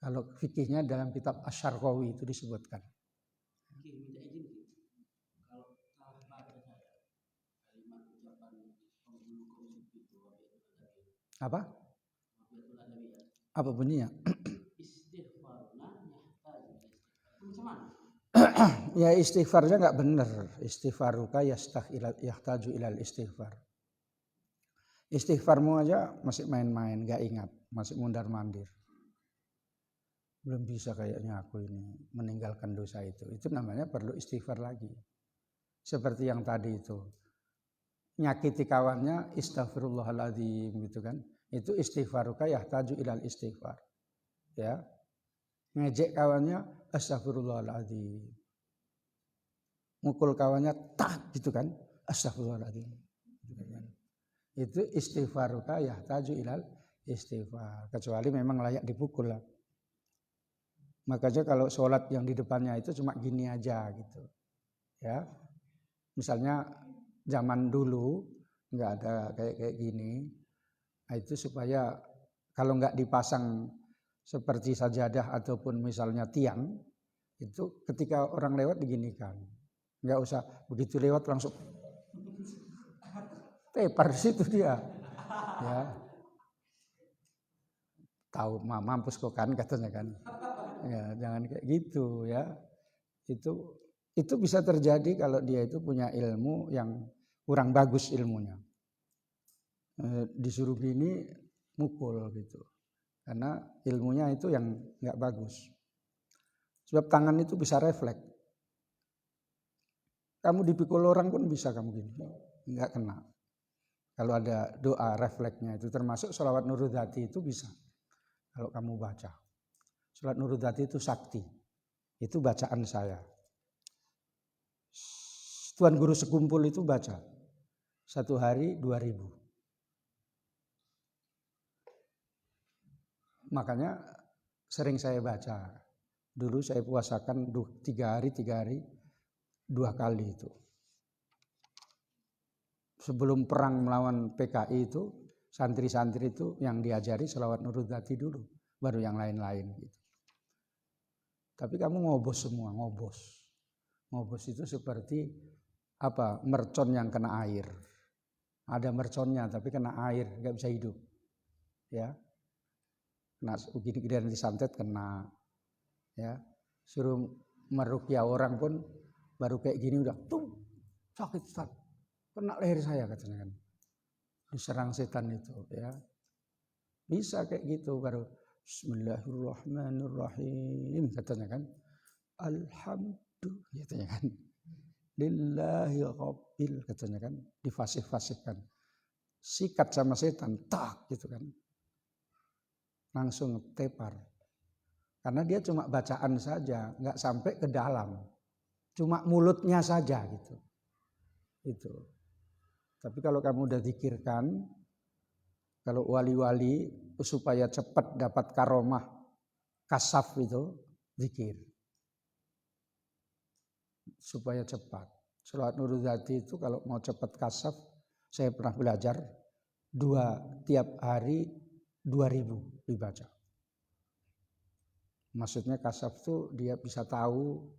Kalau fikihnya dalam kitab Asy-Syarqawi itu disebutkan. Apa? Apa bunyinya? Ya istighfarnya nggak benar. Istighfaruka yahtaju ilal istighfar. Istighfarmu aja masih main-main, nggak ingat, masih mundar-mandir. Belum bisa kayaknya aku ini meninggalkan dosa itu. Itu namanya perlu istighfar lagi. Seperti yang tadi itu. Nyakiti kawannya istighfirullahaladzim gitu kan. Itu istighfaruka yahtaju ilal istighfar. Ya. Ngejek kawannya astaghfirullahaladzim. Mukul kawannya tak gitu kan. Astaghfirullahaladzim. Itu istighfaruka yahtaju ilal istighfar. Kecuali memang layak dipukul lah. Makanya kalau sholat yang di depannya itu cuma gini aja gitu. Ya. Misalnya zaman dulu nggak ada kayak gini, nah itu supaya kalau nggak dipasang seperti sajadah ataupun misalnya tiang, itu ketika orang lewat diginikan, nggak usah begitu lewat langsung tepar di situ dia, ya tahu mampus kok kan katanya kan, ya jangan kayak gitu ya, itu bisa terjadi kalau dia itu punya ilmu yang kurang bagus ilmunya. Disuruh gini mukul gitu. Karena ilmunya itu yang nggak bagus. Sebab tangan itu bisa refleks. Kamu dipikul orang pun bisa kamu gini. Nggak kena. Kalau ada doa refleksnya itu termasuk sholawat Nuruddati itu bisa. Kalau kamu baca. Sholawat Nuruddati itu sakti. Itu bacaan saya. Tuan Guru Sekumpul itu baca. 1 hari 2.000. Makanya sering saya baca. Dulu saya puasakan 3 hari 2 kali itu. Sebelum perang melawan PKI itu, santri-santri itu yang diajari sholawat Nuruddati dulu. Baru yang lain-lain gitu. Tapi kamu ngobos semua, ngobos. Ngobos itu seperti mercon yang kena air. Ada merconnya tapi kena air, nggak bisa hidup. Ya. Kena gini-gini disantet kena. Ya. Suruh meruqyah orang pun baru kayak gini udah sakit. Kena leher saya katanya kan. Diserang setan itu ya. Bisa kayak gitu baru Bismillahirrahmanirrahim katanya kan. Alhamdulillah katanya kan. Lillahi rabbil katanya kan, difasih-fasihkan. Sikat sama setan, tak gitu kan. Langsung tepar. Karena dia cuma bacaan saja, nggak sampai ke dalam. Cuma mulutnya saja gitu. Itu. Tapi kalau kamu udah zikirkan, kalau wali-wali supaya cepat dapat karomah kasaf itu zikir. Supaya cepat. Sholawat Nuruddati itu kalau mau cepat kasaf, saya pernah belajar tiap hari 2.000 dibaca. Maksudnya kasaf itu dia bisa tahu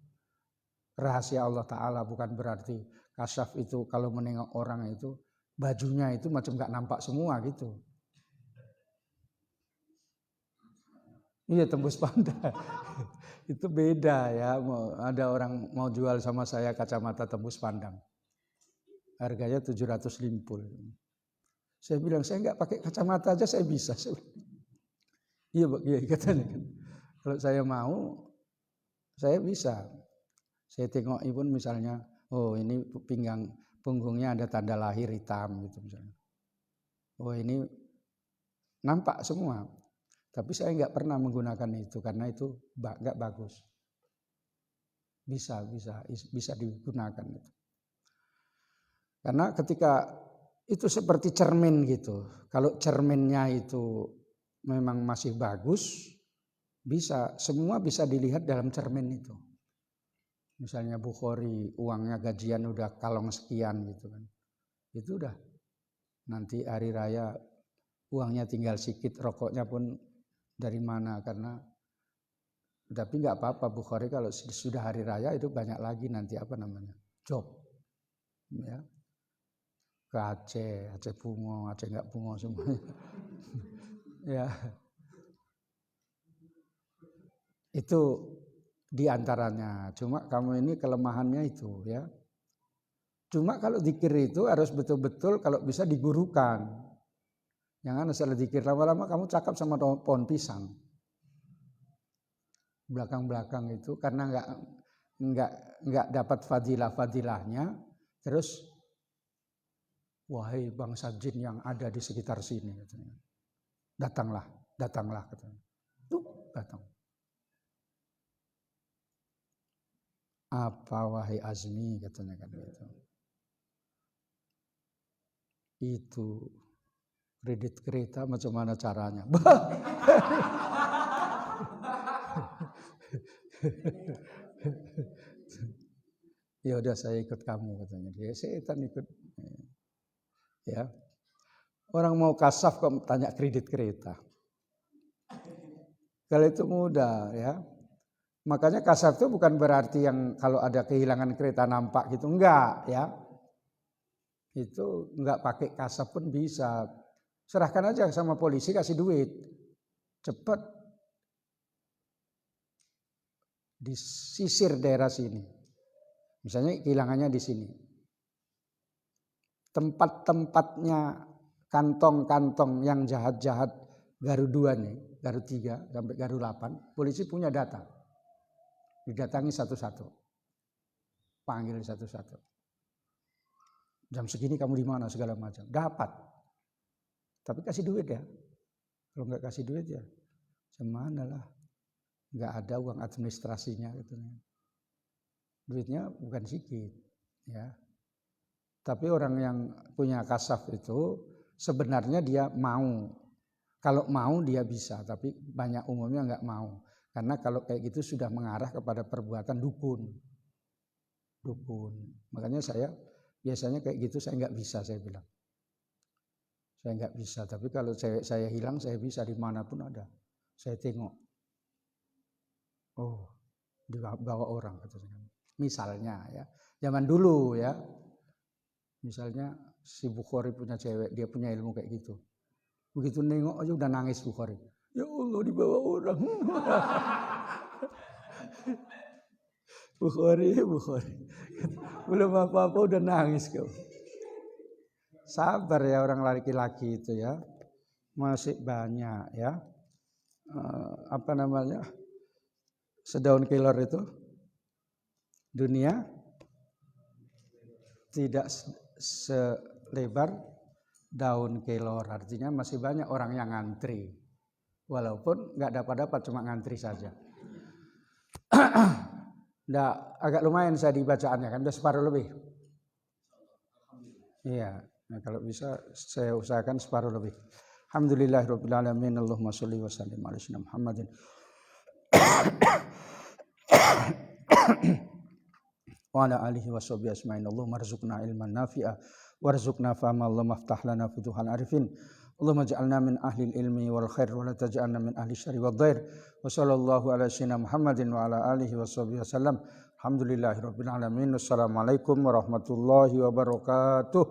rahasia Allah Ta'ala, bukan berarti kasaf itu kalau menengok orang itu bajunya itu macam gak nampak semua gitu. Iya tembus pandang. Itu beda ya, ada orang mau jual sama saya kacamata tembus pandang. Harganya 750. Saya bilang saya nggak pakai kacamata aja saya bisa. Iya katanya kan. Kalau saya mau, saya bisa. Saya tengok pun misalnya, oh ini punggungnya ada tanda lahir hitam gitu misalnya. Oh ini nampak semua. Tapi saya nggak pernah menggunakan itu karena itu nggak bagus. Bisa digunakan itu. Karena ketika itu seperti cermin gitu. Kalau cerminnya itu memang masih bagus, semua bisa dilihat dalam cermin itu. Misalnya Bukhari, uangnya gajian udah kalong sekian gitu kan. Itu udah nanti hari raya uangnya tinggal sedikit, rokoknya pun dari mana, karena tapi nggak apa-apa Bukhari kalau sudah hari raya itu banyak lagi nanti job ya, ke Aceh bungo, Aceh nggak bungo semuanya ya, itu diantaranya. Cuma kamu ini kelemahannya itu ya. Cuma kalau zikir itu harus betul-betul kalau bisa digurukan. Jangan asal zikir lama-lama kamu cakap sama pohon pisang. Belakang-belakang itu karena enggak dapat fadilah-fadilahnya, terus wahai bangsa jin yang ada di sekitar sini katanya. Datanglah katanya. Datang. Apa wahai Azmi katanya kan gitu. Itu kredit kereta macam mana caranya? Ya udah saya ikut kamu katanya. Dia setan ikut. Ya. Orang mau kasaf kok tanya kredit kereta. Kalau itu mudah ya. Makanya kasaf itu bukan berarti yang kalau ada kehilangan kereta nampak gitu, enggak ya. Itu enggak pakai kasaf pun bisa. Serahkan aja sama polisi, kasih duit. Cepat disisir daerah sini. Misalnya kehilangannya di sini. Tempat-tempatnya kantong-kantong yang jahat-jahat Garu 2 nih, Garu 3 sampai Garu 8, polisi punya data. Didatangi satu-satu. Panggil satu-satu. Jam segini kamu di mana segala macam. Dapat. Tapi kasih duit ya. Kalau enggak kasih duit ya semana lah. Enggak ada uang administrasinya gitu. Duitnya bukan sedikit ya. Tapi orang yang punya kasaf itu sebenarnya dia mau. Kalau mau dia bisa, tapi banyak umumnya enggak mau. Karena kalau kayak gitu sudah mengarah kepada perbuatan dukun. Makanya saya biasanya kayak gitu saya enggak bisa, saya bilang. Saya enggak bisa, tapi kalau saya hilang saya bisa dimanapun ada. Saya tengok. Oh, dibawa orang katanya. Misalnya ya, zaman dulu ya. Misalnya si Bukhari punya cewek, dia punya ilmu kayak gitu. Begitu nengok aja udah nangis Bukhari. Ya Allah dibawa orang. Bukhari. Belum apa-apa udah nangis kau. Sabar ya orang laki-laki itu ya. Masih banyak ya. Sedaun kelor itu. Dunia tidak selebar daun kelor, artinya masih banyak orang yang ngantri, walaupun nggak dapat cuma ngantri saja. Nggak, agak lumayan saya dibacaannya kan, udah separuh lebih. Iya, nah kalau bisa saya usahakan separuh lebih. Alhamdulillahirabbil alamin, Allahumma sholli wa sallim ala sayyidina Muhammadin wa ala alihi wa sahbihi asma'in. Allahumma rzuqna ilman nafi'a warzuqna fahma. Allahumma aftah lana futuhal arifin. Allahumma ja'alna min ahli ilmi wal khair wa la taj'alna min ahli syarri wad dhair. Wa sallallahu ala sayyidina Muhammadin wa ala alihi wa sahbihi wasallam. Alhamdulillahirabbil alamin. Wassalamualaikum warahmatullahi wabarakatuh.